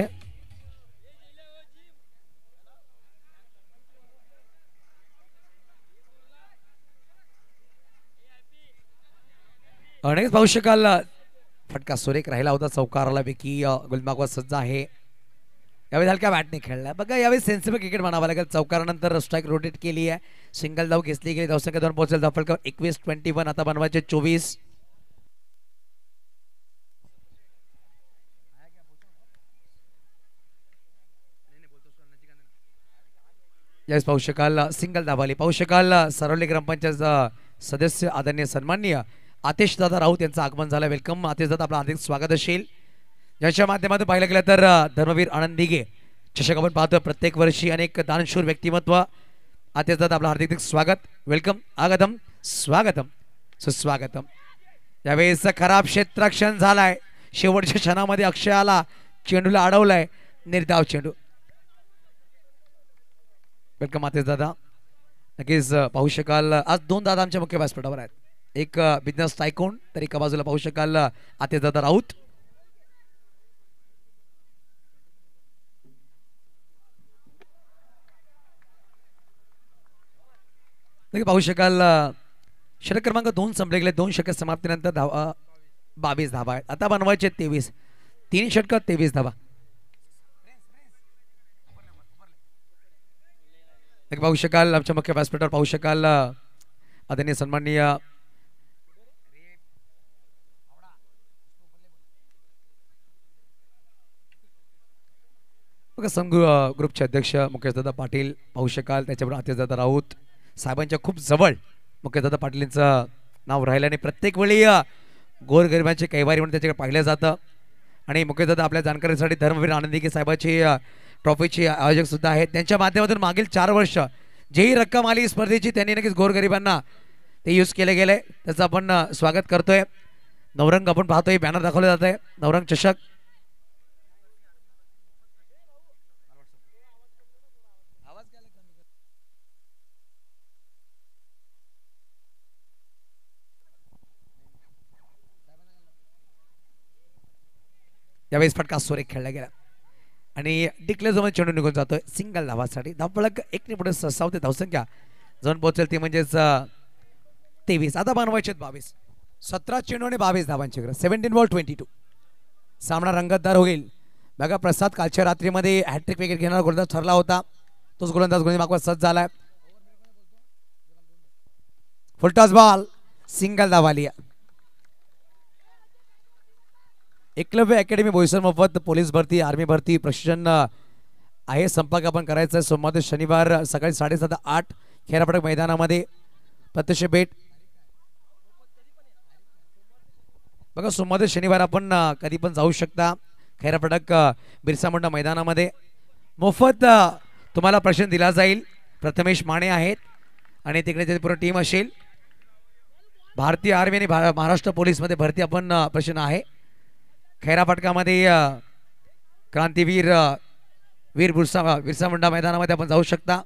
अनेक पाहू शकाल फटका सुरेख राहिला होता, चौकाराला पैकी गुलमागवा सज्ज आहे. यावेळी हलक्या बॅटने खेळला. बघा यावेळी सेन्सिबल क्रिकेट म्हणावं लागेल. चौकारानंतर स्ट्राईक रोटेट केली आहे, सिंगल धाव घेतली गेली, धावसंख्या 2 पोहोचेल. धावफलक 21-21. आता बनवायचे 24. यावेळेस पाहू शकाल सिंगल धावाली. पाहू शकाल सरवली ग्रामपंचायत सदस्य आदरणीय सन्माननीय आतिश दादा राऊत यांचं आगमन झालं. वेलकम आतिश दादा, आपलं हार्दिक स्वागत असेल. ज्याच्या माध्यमातून पाहिलं गेलं तर धर्मवीर आनंद दिघे चषक आपण पाहतो प्रत्येक वर्षी. अनेक दानशूर व्यक्तिमत्व. आतिश दादा, आपलं हार्दिक स्वागत, वेलकम, आगतम, स्वागतम, सुस्वागतम. यावेळेस खराब क्षेत्ररक्षण झालाय. शेवटच्या क्षणामध्ये अक्षय आला, चेंडूला अडवलाय, निर्धाव चेंडू. वेलकम आतिश दादा. नक्कीच पाहू शकाल आज 2 दादा आमच्या मुख्य व्यासपीठावर आहेत. एक बिझनेस टायकून, तर एका बाजूला पाहू शकाल आतिश दादा राऊत. नक्की पाहू शकाल षटक क्रमांक 2 संपले गेले. 2 षटक समाप्तीनंतर धावा 22 धावा आहेत. आता बनवायचे 23. 3 षटकात 23 धावा. एक पाहू शकाल आमच्या मुख्य व्यासपीठावर पाहू शकाल आदरणीय सन्माननीय संघ ग्रुपचे अध्यक्ष मुकेशदादा पाटील पाहू शकाल, त्याच्याबरोबर आतिशदादा राऊत साहेबांच्या खूप जवळ मुकेशदादा पाटीलचं नाव राहिलं आणि प्रत्येक वेळी गोरगरिबांचे कैवारी म्हणून त्याच्याकडे पाहिलं जातं. आणि मुकेशदादा आपल्या जाणकारीसाठी धर्मवीर आनंदीके साहेबाची ट्रॉफीचे आयोजक सुद्धा आहेत. त्यांच्या माध्यमातून मागील 4 वर्ष जेही रक्कम आली स्पर्धेची त्यांनी नक्कीच गोरगरिबांना ते यूज केले गेले, त्याचं आपण स्वागत करतोय. नवरंग आपण पाहतोय, बॅनर दाखवले जात आहे, नवरंग चषक. यावेळेस फटका सुरेख खेळला गेला आणि डिक्लेअर जवळ चेंडू निघून जातोय सिंगल धावासाठी. धावफलक 1 पुढे सावते धावसंख्या जाऊन पोहोचेल ती म्हणजेच 23. आता बनवायचे 22. 17 चेंडू आणि 22 धावांची गरज. 17 बॉल 22. सामना रंगतदार होईल. बघा प्रसाद कालच्या रात्रीमध्ये हॅट्रिक विकेट घेणारा गोलंदाज ठरला होता, तोच गोलंदाज गोंधी मागवा सज्ज झालाय. फुलटॉस बॉल, सिंगल धाव आली. एकलव्य अकॅडमी बोईसर मोफत पोलीस भरती, आर्मी भरती प्रशिक्षण आहे. संपर्क आपण करायचा आहे सोमवार ते शनिवार सकाळी 7:30 ते 8 खेरापटक मैदानामध्ये प्रत्यक्ष भेट. बघा सोमवार ते शनिवार आपण कधी पण जाऊ शकता खैरापटक बिरसा मुंडा मैदानामध्ये. मोफत तुम्हाला प्रशिक्षण दिला जाईल. प्रथमेश माने आहेत आणि तिकडे त्याची पूर्ण टीम असेल. भारतीय आर्मी आणि महाराष्ट्र पोलीसमध्ये भरती आपण प्रशिक्षण आहे. खैरापटकामध्ये क्रांतीवीर बिरसा मुंडा मैदानामध्ये आपण जाऊ शकता.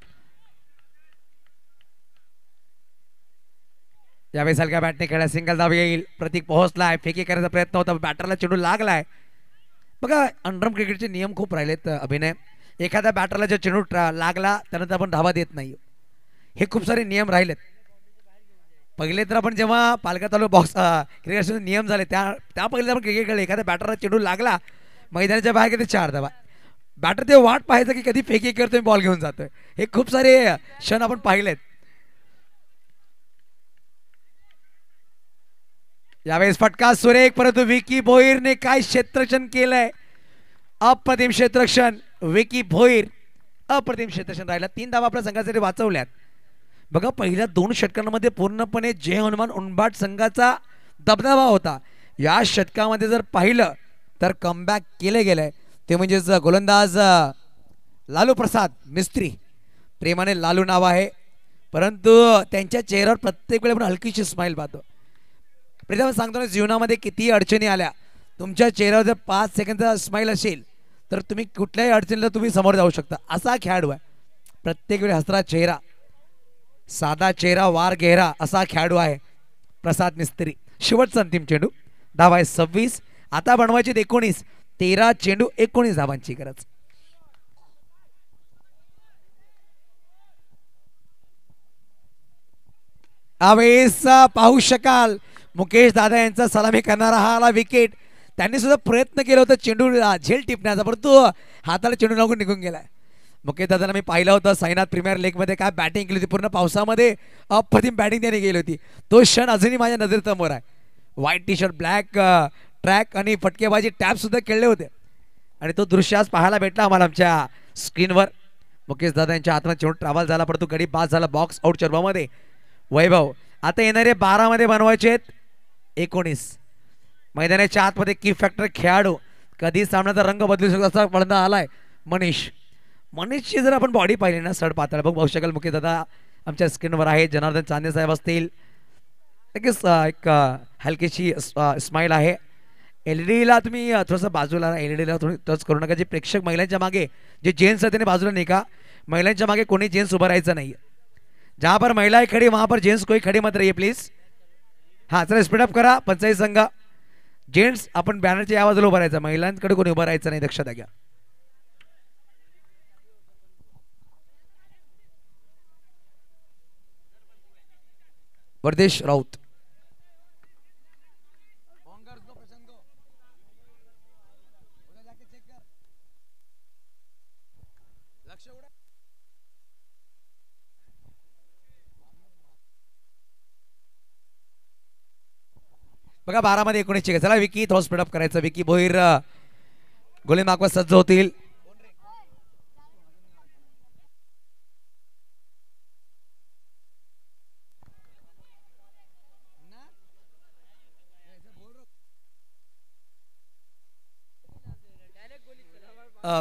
यावेळेस हलक्या बॅटने खेळला, सिंगल धाव येईल. प्रतीक पोहोचलाय, फेकी करायचा प्रयत्न होता, बॅटरला चेंडू लागलाय. बघा अंडरम क्रिकेटचे नियम खूप राहिलेत अभिनय. एखाद्या बॅटरला जर चेंडू लागला त्यानंतर आपण धावा देत नाही, हे खूप सारे नियम राहिलेत. पहिले तर आपण जेव्हा पालघर तालुका बॉक्स क्रिकेट नियम झाले त्या पहिले आपण क्रिकेट खेळले, एखाद्या बॅटरला चेंडू लागला मैदानाच्या बाहेर किती 4 धावा. बॅटर ते वाट पाहायचं की कधी फेकी करतोय बॉल घेऊन जातोय. हे खूप सारे क्षण आपण पाहिलेत. यावेळेस फटका सुरेख, परंतु विकी भोईरने काय क्षेत्ररक्षण केलंय. अप्रतिम क्षेत्ररक्षण विकी भोईर, अप्रतिम क्षेत्ररक्षण राहिला. 3 धावा आपल्या संघासाठी वाचवल्यात. बघा पहिल्या 2 षटकांमध्ये पूर्णपणे जय हनुमान उंबाट संघाचा दबदबा होता. या षटकामध्ये जर पाहिलं तर कमबॅक केले गेलंय ते म्हणजेच गोलंदाज लालू प्रसाद मिस्त्री, प्रेमाने लालू नाव आहे, परंतु त्यांच्या चेहऱ्यावर प्रत्येक वेळी आपण हलकीशी स्माइल पाहतो. प्रीतम सांगतो ना, जीवनामध्ये किती अडचणी आल्या, तुमच्या चेहऱ्यावर जर 5 सेकंदचा स्माइल असेल तर तुम्ही कुठल्याही अडचणीला तुम्ही समोर जाऊ शकता. असा खेळाडू आहे. प्रत्येक वेळी हसरा चेहरा, साधा चेहरा वार गहरा असा खेळाडू आहे प्रसाद मिस्त्री. शेवटचा अंतिम चेंडू, धावा आहे 26. आता बनवायचे 19. 13 चेंडू 19 धावांची गरज. यावेळेस पाहू शकाल मुकेश दादा यांचा सलामी करणारा हा आला विकेट. त्यांनी सुद्धा प्रयत्न केला होता चेंडू झेल टिपण्याचा, परंतु हाताला चेंडू लागून निघून गेलाय. मुकेश दादाला मी पाहिलं होतं साईनाथ प्रीमियर लीग मध्ये काय बॅटिंग केली होती, पूर्ण पावसामध्ये अप्रतिम बॅटिंग त्याने केली होती. तो क्षण अजूनही माझ्या नजरेसमोर आहे. White T shirt, black track आणि फटकेबाजी टॅप सुद्धा खेळले होते आणि तो दृश्य आज पाहायला भेटला आम्हाला आमच्या स्क्रीनवर. मुकेश दादा यांच्या हाताने चेंडू ट्रॅव्हल झाला, परंतु गडी बाद झाला बॉक्स आउट चर्बामध्ये. वैभव आता येणारे 12 मध्ये बनवायचे आहेत 19. मैदानाच्या आतमध्ये की फॅक्टर खेळाडू, कधी सामन्याचा रंग बदलू शकतो असा फलंदाज आलाय मनीषची जर आपण बॉडी पाहिली ना सड पातळ बघू शकाल. मुकेश दादा आमच्या स्क्रीनवर आहे. जनार्दन चांदे साहेब असतील, एक हलकीशी स्माइल आहे. एलईडीला तुम्ही थोडंसं बाजूला, एलईडीला थोडी टच करू नका. जे प्रेक्षक महिलांच्या मागे जे जेंट्स आहेत त्याने बाजूला नाही का, महिलांच्या मागे कोणी जेंट्स उभं राहायचं नाही. जहां पर महिलाएं खड़ी वहां पर जेंट्स कोई खड़ी मत रहिए प्लीज. हाँ चला स्पीडअप करा. पंचायत संघ जेंट्स आपण बॅनरच्या या बाजूला उभं राहायचं, महिलांकडे कोणी उभं राहायचं नाही, दक्षता घ्या. वर्देश राऊत, बघा 12 मध्ये 19 चला विकी थोडं स्पीड अप करायचं. विकी भोईर गोली मागवा सज्ज होतील.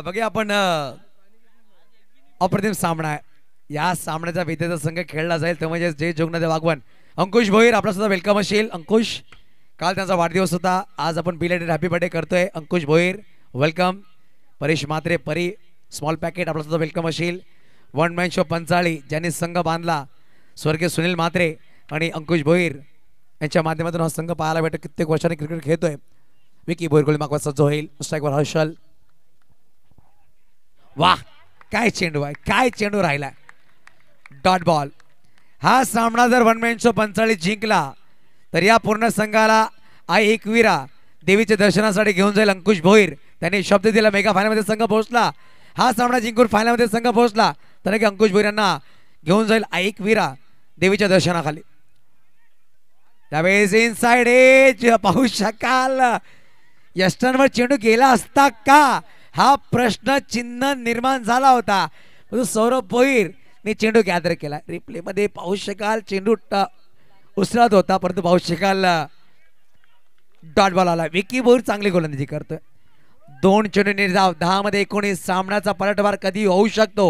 बघा आपण अप्रतिम सामना आहे. या सामन्याचा विजेता संघ खेळला जाईल तो म्हणजे जय जोगनाथ वाघवन. अंकुश भोईर आपला सुद्धा वेलकम असेल. अंकुश काल त्यांचा वाढदिवस होता, आज आपण बिलेटेड हॅपी बर्थडे करतोय. अंकुश भोईर वेलकम. परेश म्हात्रे परी स्मॉल पॅकेट आपला सुद्धा वेलकम असेल. वन मॅन शो पंचाळी ज्यांनी संघ बांधला स्वर्गीय सुनील म्हात्रे आणि अंकुश भोईर यांच्या माध्यमातून हा संघ पाहायला भेटतो. कित्येक वर्षांनी क्रिकेट खेळतोय. विकी भोईर गोली मागवा सज्ज होईल. स्ट्राईकवर हर्षल. वाह काय चेंडू आहे, काय चेंडू राहिला. Dot ball. हा सामना जर वन मॅन शो पंचाळी जिंकला तर या पूर्ण संघाला आई एकविरा देवीच्या दर्शनासाठी घेऊन जाईल अंकुश भोईर. त्यांनी शब्द दिला मेगा फायनलमध्ये संघ पोहोचला. हा सामना जिंकून फायनलमध्ये संघ पोहोचला तर की अंकुश भोईर यांना घेऊन जाईल आई एकविरा देवीच्या दर्शनाखाली. त्यावेळेस इनसाइड एज पाहू शकाल. यस्टनवर चेंडू गेला असता का हा प्रश्न चिन्ह निर्माण झाला होता. सौरभ भोईर ने चेंडू गॅदर केला. रिप्ले मध्ये पाहू शकाल चेंडू उसळत होता परंतु पाहू शकाल डॉट बॉल आला. विकी भोईर चांगली गोलंदाजी करतोय. 2 चेंडू निर्धाव 10 मध्ये 19. सामन्याचा पलटवार कधी होऊ शकतो.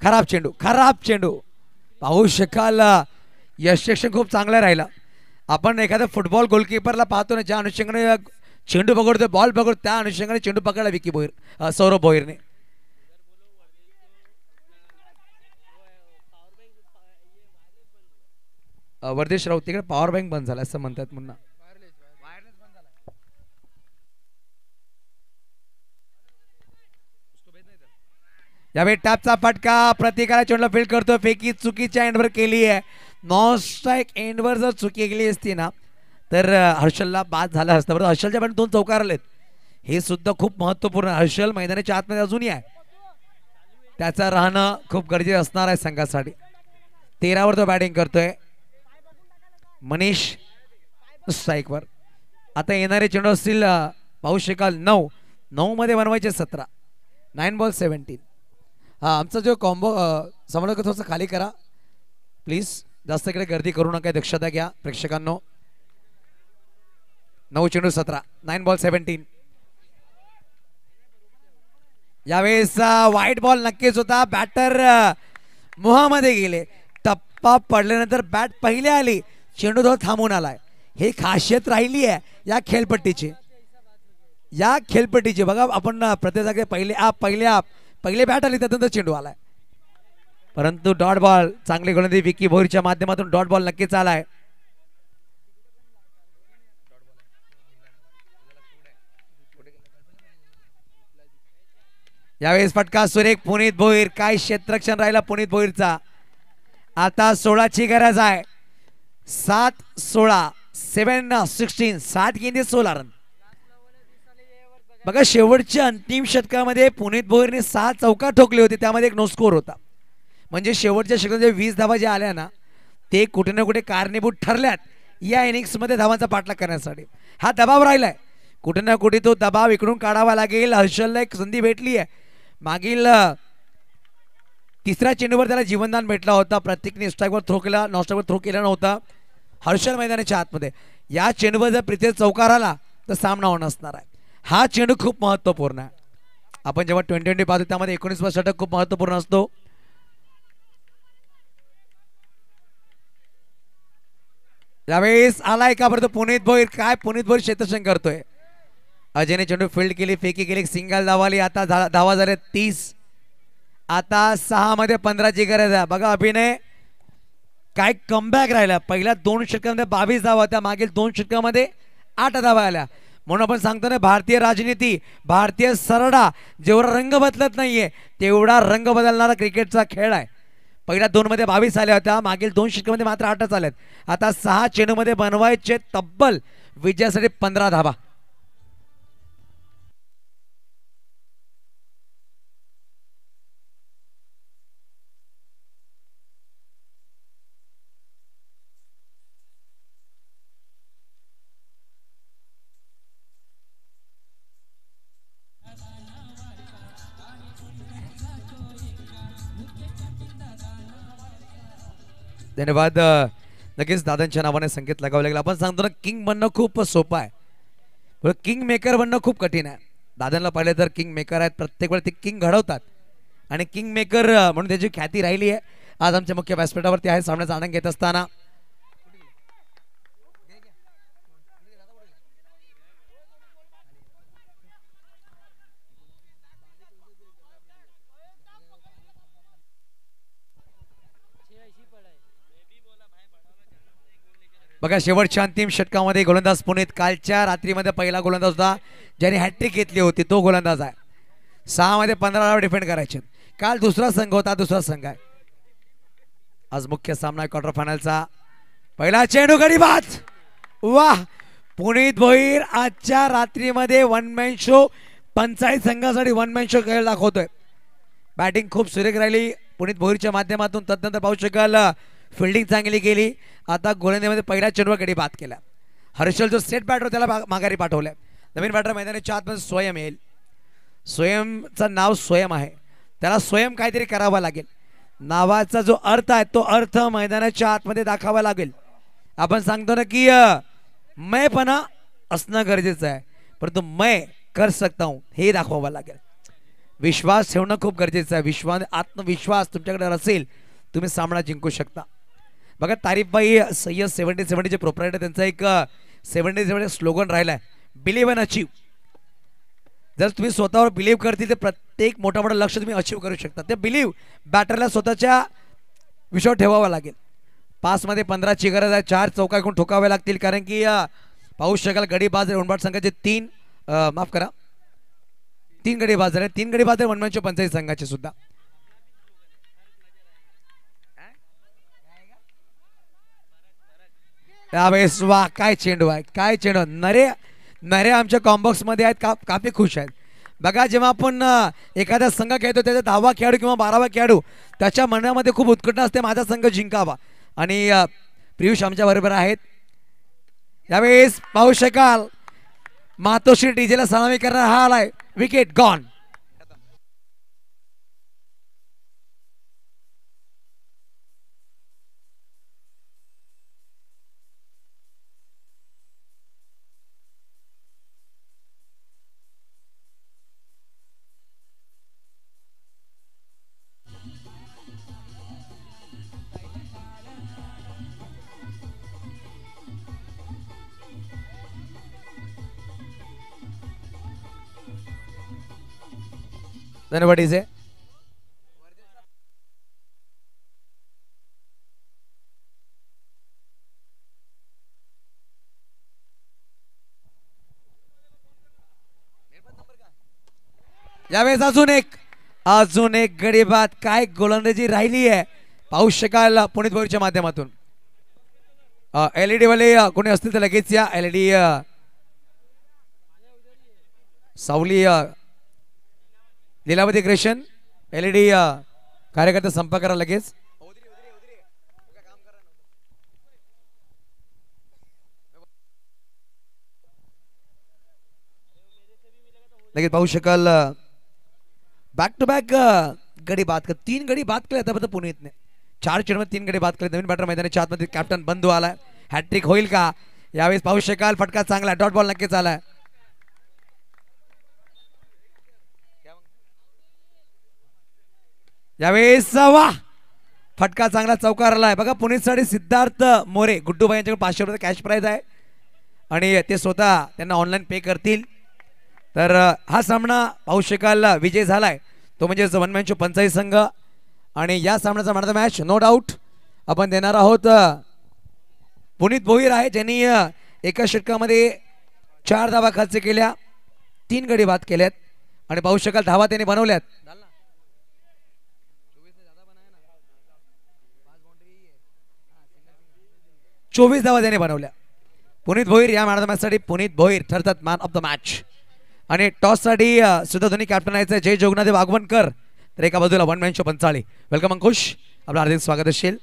खराब चेंडू, खराब चेंडू पाहू शकाल. यशस्वी खूप चांगला राहिला. आपण एखाद्या फुटबॉल गोलकीपरला पाहतो ना ज्या अनुषंगाने चेंडू पकडतो बॉल पकडतो त्या अनुषंगाने चेंडू पकडला विकी भोईर सौरभ भोईरने. वर्देश राऊत तिकडे पॉवर बँक बंद झाला असं म्हणतात मुन्ना. यावेळी टॅपचा फटका प्रतिकाला चेंडूला फील्ड करतो. फेकी चुकीच्या एंडवर केली आहे. नॉन स्ट्राईक एंडवर जर चुकी केली असती ना तर हर्षलला बाद झाला असतं. बरं हर्षलच्या पण 2 चौकार आलेत हे सुद्धा खूप महत्वपूर्ण. हर्षल मैदानाच्या आतमध्ये अजूनही आहे. त्याचं राहणं खूप गरजेचं असणार आहे संघासाठी. 13 वर तो बॅटिंग करतोय. मनीष स्ट्राईकवर. आता येणारे चेंडू असतील पाहू शकाल 9 मध्ये बनवायचे 17. 9 बॉल 17. हा आमचा जो कॉम्बो समोर थोडंसं खाली करा प्लीज. जास्त इकडे गर्दी करू नका, दक्षता घ्या प्रेक्षकांनो. 9 चेंडू 17. 9 बॉल 17. यावेळेस व्हाईट बॉल नक्कीच होता. बॅटर मोहामध्ये गेले. टप्पा पडल्यानंतर बॅट पहिले आली चेंडू थोडा थांबून आलाय. हे खासियत राहिली आहे या खेळपट्टीची. या खेळपट्टीची बघा आपण प्रत्येक जागे पहिले बॅट आली त्यानंतर चेंडू आलाय. परंतु डॉट बॉल चांगली गोलंदाजी विकी भोईरच्या माध्यमातून डॉट बॉल नक्कीच आलाय. यावेळेस फटका सुरेख पुनीत भोईर. काय क्षेत्ररक्षण राहिला पुनीत भोईरचा. आता 16ची गरज आहे. 7-16 7-16 7 गेंदे 16 रन. बघा शेवटच्या अंतिम षटकामध्ये पुनीत भोईरने 6 चौकार ठोकले होते त्यामध्ये एक नो स्कोर होता. म्हणजे शेवटच्या षटकामध्ये 20 धावा ज्या आल्या ना ते कुठे ना कुठे कारणीभूत ठरल्यात या इनिंग्स मध्ये धावांचा पाठलाग करण्यासाठी. हा दबाव राहिलाय कुठे ना कुठे तो दबाव इकडून काढावा लागेल. हर्षलला एक संधी भेटली आहे. मागील 3ऱ्या चेंडूवर त्याला जीवनदान भेटला होता. प्रत्येकने स्ट्राईकवर थ्रो केला, नॉन स्ट्राईकवर थ्रो केला नव्हता. हर्षल मैदानाच्या आतमध्ये या चेंडूवर जर प्रितेश चौकार आला तर सामना होणार असणार आहे. हा चेंडू खूप महत्वपूर्ण आहे. आपण जेव्हा 20-20 पाहतो त्यामध्ये 19 षटक खूप महत्वपूर्ण असतो. यावेळेस आलाय का बरं पुनीत भोईर. काय पुनीत भोईर क्षेत्ररक्षण करतोय. अजयने चेंडू फील्ड केली, फेकी केली, सिंगल धावाली. आता धावा झाले 30. आता 6 मध्ये 15ची गरज आहे. बघा अभिनय काय कमबॅक राहिला. पहिल्या 2 षटकांमध्ये 22 धावा होत्या. मागील 2 षटकांमध्ये 8 धावा आल्या. म्हणून आपण सांगतो ना भारतीय राजनीती भारतीय सरडा जेवढा रंग बदलत नाहीये तेवढा रंग बदलणारा क्रिकेटचा खेळ आहे. पहिल्या 2 मध्ये 22 आल्या होत्या. मागील 2 षटकांमध्ये मात्र 8च आल्यात. आता 6 चेंडूमध्ये बनवायचे तब्बल विजयासाठी 15 धावा. धन्यवाद. नक्कीच दादांच्या नावाने संकेत लगावं लागेल. आपण सांगतो ना किंग बनणं खूप सोपं आहे, किंग मेकर बनणं खूप कठीण आहे. दादांना पाहिले तर किंग मेकर आहेत, प्रत्येक वेळेस ते किंग घडवतात आणि किंग मेकर म्हणून त्याची ख्याती राहिली आहे. आज आमच्या मुख्य व्यासपीठावरती आहे सामन्याचा आनंद घेत असताना बघा शेवटच्या अंतिम षटकामध्ये गोलंदाज पुनीत कालच्या रात्रीमध्ये पहिला गोलंदाज होता ज्याने हॅट्रिक घेतली होती, तो गोलंदाज आहे. 6 मध्ये 15 डिफेंड करायचे. काल दुसरा संघ होता, दुसरा संघ आहे. आज मुख्य सामना क्वार्टर फायनलचा पहिला चेंडू गडी बाद. वाह, पुनीत भोईर आजच्या रात्रीमध्ये वन मॅन शो 45 संघासाठी वन मॅन शो खेळ दाखवतोय. बॅटिंग खूप सुरेख राहिली पुनीत भोईरच्या माध्यमातून. तदनंतर पाहू शकाल फिल्डिंग चांगली केली. आता गोलंदाजीमध्ये पहिला चेंडूवर गडी बाद केला. हर्षल जो सेट बॅटर त्याला माघारी पाठवलाय. नवीन बॅटर मैदानाच्या आतमध्ये स्वयं येईल. स्वयंचं नाव स्वयं आहे, त्याला स्वयं काहीतरी करावं लागेल. नावाचा जो अर्थ आहे तो अर्थ मैदानाच्या आतमध्ये दाखवावा लागेल. आपण सांगतो ना की मैपणा असणं गरजेचं आहे, परंतु मैं कर सकता हूं हे दाखवावं लागेल. विश्वास ठेवणं खूप गरजेचं आहे. आत्मविश्वास तुमच्याकडे असेल तुम्ही सामना जिंकू शकता. बघा तारीफबाई सय्यद 70 चे प्रोप्रायटर, त्यांचा एक 70 स्लोगन राहिला आहे, बिलीव्ह अँड अचीव. जर तुम्ही स्वतःवर बिलीव्ह करतील तर प्रत्येक मोठा मोठा लक्ष तुम्ही अचीव करू शकता. ते बिलीव्ह बॅटरला स्वतःच्या विश्वास ठेवावा लागेल. 5 मध्ये 15 ची गरज आहे. 4 चौका ऐकून ठोकावे लागतील, कारण की पाहू शकाल गडी बाज उंबाट संघाचे 3 गडी बाज झाले. 3 गडी बाज आहे वनमॅनच्या 45 संघाचे सुद्धा. त्यावेळेस वा काय चेंडू आहे, काय चेंडू. नरे आमच्या कॉम्बॉक्स मध्ये आहेत, काफी खुश आहेत. बघा जेव्हा आपण एखादा संघ खेळतो त्याचा 10वा खेळाडू किंवा 12वा खेळाडू त्याच्या मनामध्ये खूप उत्कंठा असते माझा संघ जिंकावा. आणि पियुष आमच्या बरोबर आहेत. यावेळेस पाहू शकाल मातोश्री डीजेला सलामी करणार हा आलाय. Wicket gone. धन्यवाद डीजे. यावेळेस अजून एक गडी बाद. काय गोलंदाजी राहिली आहे पाहू शकाल पुनीत भोईरच्या माध्यमातून. एलईडी वाले कोणी असतील तर लगेच या. एलईडी सावली लीलावती ग्रेशन एलईडी कार्यकर्ते संपर्क करा लगेच. लगेच पाहू शकाल बॅक टू बॅक गडी बाद कर. 3 गडी बाद केले आतापर्यंत पुणेतने. 4 चेंडूमध्ये 3 गडी बाद केले. नवीन बॅटर मैदानाच्या आतमध्ये कॅप्टन बंधू आलाय. हॅट्रिक होईल का यावेळेस पाहू शकाल. फटका चांगला, डॉट बॉल नक्कीच आलाय. यावेळेस वा फटका चांगला चौकार आलाय. बघा पुणेसाठी सिद्धार्थ मोरे गुड्डूबाई यांच्याकडे 500 रुपये कॅश प्राइज आहे आणि ते स्वतः त्यांना ऑनलाईन पे करतील. तर हा सामना पाहू शकाल विजय झालाय तो म्हणजे वन मॅन शो 45 संघ. आणि या सामन्याचा man of the match no doubt आपण देणार आहोत पुनीत भोईर आहे, ज्यांनी एका षटकामध्ये 4 धावा खर्च केल्या, 3 गडी बाद केल्यात आणि पाहू शकाल धावा त्यांनी बनवल्यात. 24 धावा त्याने बनवल्या. पुनीत भोईर या मॅन ऑफ द मॅच साठी पुनीत भोईर ठरतात मॅन ऑफ द मॅच. आणि टॉस साठी सुद्धा धोनी कॅप्टन आहे जय जोगनाथ वागवणकर. तर एका बाजूला वन मॅन शो 45. वेलकम अंकुश, आपलं हार्दिक स्वागत असेल.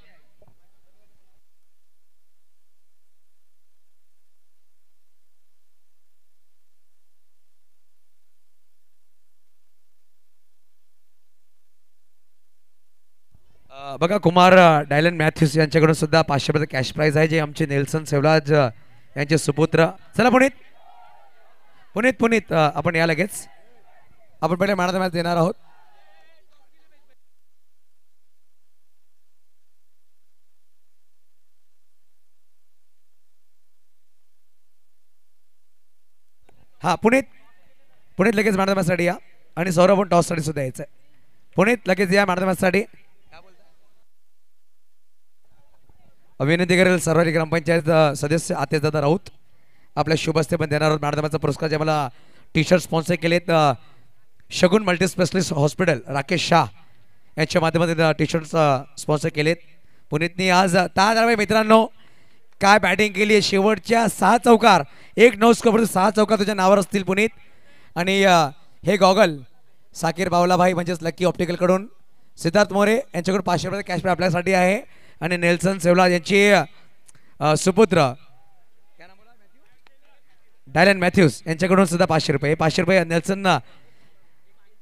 बघा कुमार डायलन मॅथ्यूस यांच्याकडून सुद्धा 500 कॅश प्राइज आहे जे आमचे नेल्सन सेवलाज यांचे सुपुत्र. चला पुनीत पुनीत पुनीत आपण या लगेच. आपण पहिले मॅन ऑफ द मॅच देणार आहोत. हा पुनीत पुनीत लगेच मॅन ऑफ द मॅच साठी या आणि सौरभ पण टॉस साठी सुद्धा यायचं आहे. पुनीत लगेच या मॅन ऑफ द मॅच साठी. विनंती करेल सर्वाधिक ग्रामपंचायत सदस्य आतेशदादा राऊत आपल्या शुभ हस्ते पण देणार आहोत मॅन ऑफ द मॅचचा पुरस्कार. जे मला टी शर्ट स्पॉन्सर केलेत Shagun multi specialist hospital Rakesh Shah यांच्या माध्यमातून टी शर्ट स्पॉन्सर केलेत. पुनीतनी आज ताज मित्रांनो काय बॅटिंग केली आहे. शेवटच्या 6 चौकार 1-9 स्कोर 6 चौकार तुझ्या नावावर असतील पुनीत. आणि हे गॉगल साकीर बावलाभाई म्हणजेच लकी ऑप्टिकल कडून सिद्धार्थ मोरे यांच्याकडून 500 कॅश प्राइज आपल्यासाठी आहे. आणि नेल्सन सेवलाज यांचे सुपुत्र डायलन मॅथ्यूस यांच्याकडून सुद्धा 500 रुपये. 500 रुपये नेल्सन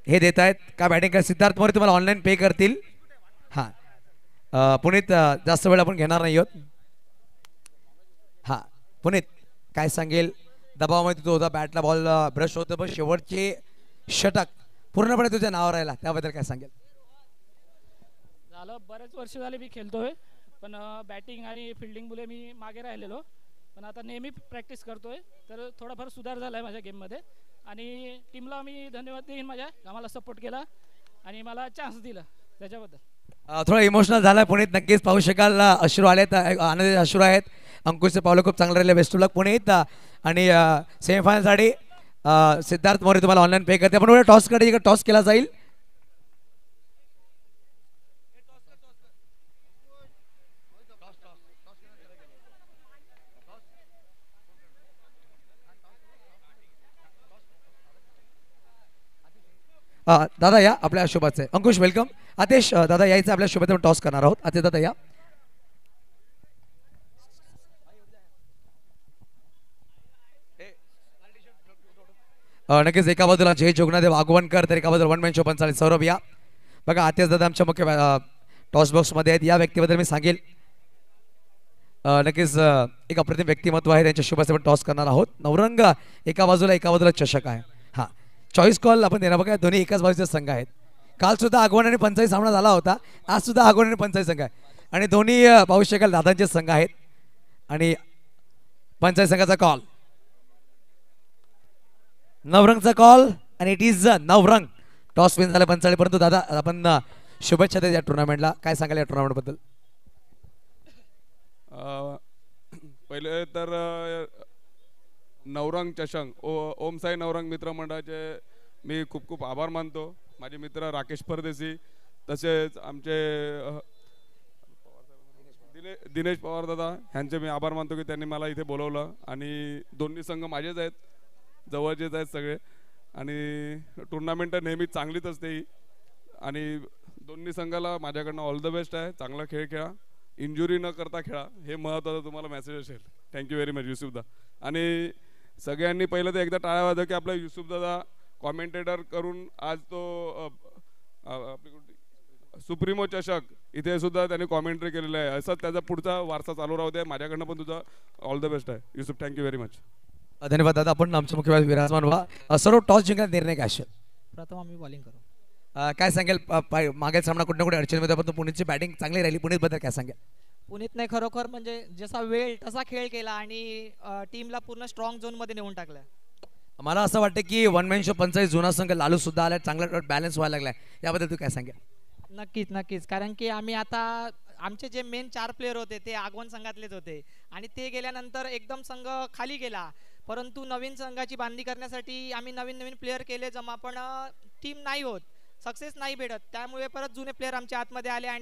हे देत आहेत. का बॅटिंग का सिद्धार्थ मोरे तुम्हाला ऑनलाईन पे करतील. हां पुनीत जास्त वेळ आपण घेणार नाही आहोत. हां पुनीत काय सांगेल. दबावामध्ये तो होता बॅटला बॉल ब्रश होतं पण शेवटचे षटक पूर्णपणे तुझ्या नावावर राहिला त्याबद्दल काय सांगेल. झालं बरेच वर्ष झाले मी खेळतोय पण बॅटिंग आणि फिल्डिंग मुळे मी मागे राहिलेलो पण आता नेहमी प्रॅक्टिस करतोय तर थोडाफार सुधार झाला आहे माझ्या गेममध्ये. आणि टीमला मी धन्यवाद देईन माझ्या आम्हाला सपोर्ट केला आणि मला चान्स दिला त्याच्याबद्दल. थोडा इमोशनल झाला पुनीत. नक्कीच पाहू शकाल अश्रू आलेत आनंदी अश्रू आहेत. अंकुशचे पावलं खूप चांगलं राहिले. बेस्ट ऑफ लक पुनीत. आणि सेमीफायनलसाठी सिद्धार्थ मोरे तुम्हाला ऑनलाईन पे करते. आपण टॉस कडे इकडे टॉस केला जाईल. दादा या आपल्या शुभाचे. अंकुश वेलकम. आतेश दादा यायचं आपल्या शुभात टॉस करणार आहोत. आतेश दादा या. नक्कीच एका बाजूला जय जोगनादेव आगवणकर तर एका बाजूला 1 मॅन शो 45 सौरभ या. बघा आतेश दादा आमच्या मुख्य टॉस बॉक्समध्ये आहेत. या व्यक्तीबद्दल मी सांगेल नक्कीच एक अप्रतिम व्यक्तिमत्व आहे. त्यांच्या शुभाचे पण टॉस करणार आहोत. नवरंग एका बाजूला चषक आहे. हां चॉईस कॉल आपण देणार. बघा दोन्ही एकाच बाजूचे संघ आहेत. काल सुद्धा आगवण आणि पंचायत सामना झाला होता. आज सुद्धा आगवण आणि पंचायत संघ आहे आणि दोन्ही पाहू शकाल दादांचे संघ आहेत. आणि पंचायत संघाचा कॉल नवरंगचा कॉल आणि it is Navrang. Toss win झाला पंचाळी. परंतु दादा आपण शुभेच्छा देत या टुर्नामेंटला. काय सांगाल या टुर्नामेंट बद्दल. पहिले तर नवरंग चषक ओम साई नवरंग मित्र मंडळाचे मी खूप खूप आभार मानतो. माझे मित्र राकेश परदेशी तसेच आमचे दिनेश पवार दादा ह्यांचे मी आभार मानतो की त्यांनी मला इथे बोलवलं. आणि दोन्ही संघ माझेच आहेत जवळचेच आहेत सगळे. आणि टुर्नामेंट नेहमी चांगलीच असते ही. आणि दोन्ही संघाला माझ्याकडनं ऑल द बेस्ट आहे. चांगला खेळ खेळा. इंजुरी न करता खेळा हे महत्त्वाचं तुम्हाला मेसेज असेल. थँक्यू व्हेरी मच युसुफदा. आणि सगळ्यांनी पहिलं तर एकदा टाळ्या वाजवा की आपला युसुफदादा कॉमेंटेटर करून आज तो सुप्रीमो चषक इथे सुद्धा त्यांनी कॉमेंट्री केलेलं आहे. असं त्याचा पुढचा वारसा चालू राहू दे. माझ्याकडनं पण तुझा ऑल द बेस्ट आहे युसुफ. Thank you very much. धन्यवाद दादा. आपण आमचे मुख्य विराजमान व्हा. सर्व टॉस जिंकण्याचा निर्णय काय असेल. प्रथम आम्ही बॉलिंग करू. काय सांगेल मागील सामना कुठे ना कुठे अडचणीमध्ये पण पुणेची बॅटिंग चांगली राहिली. पुणे बद्दल काय सांगेल. पुणेतने खरोखर म्हणजे जसा वेळ तसा खेळ केला आणि टीमला पूर्ण स्ट्रॉंग झोन मध्ये नेऊन टाकलं. मला असं वाटतं की 1 मॅन शो 45 जुना संघ लालू सुद्धा आला. चांगला बॅलन्स व्हायला लागलाय. याबद्दल तू काय सांगेल. नक्कीच नक्कीच कारण की आम्ही आता आमचे जे मेन 4 प्लेयर होते ते आगवण संघातलेच होते आणि ते गेल्यानंतर एकदम संघ खाली गेला. परंतु नवीन संघाची बांधणी करण्यासाठी आम्ही नवीन प्लेयर केले जमा पण टीम नाही होत सक्सेस नाही भेटत. त्यामुळे परत जुने प्लेयर आमच्या आतमध्ये आले आणि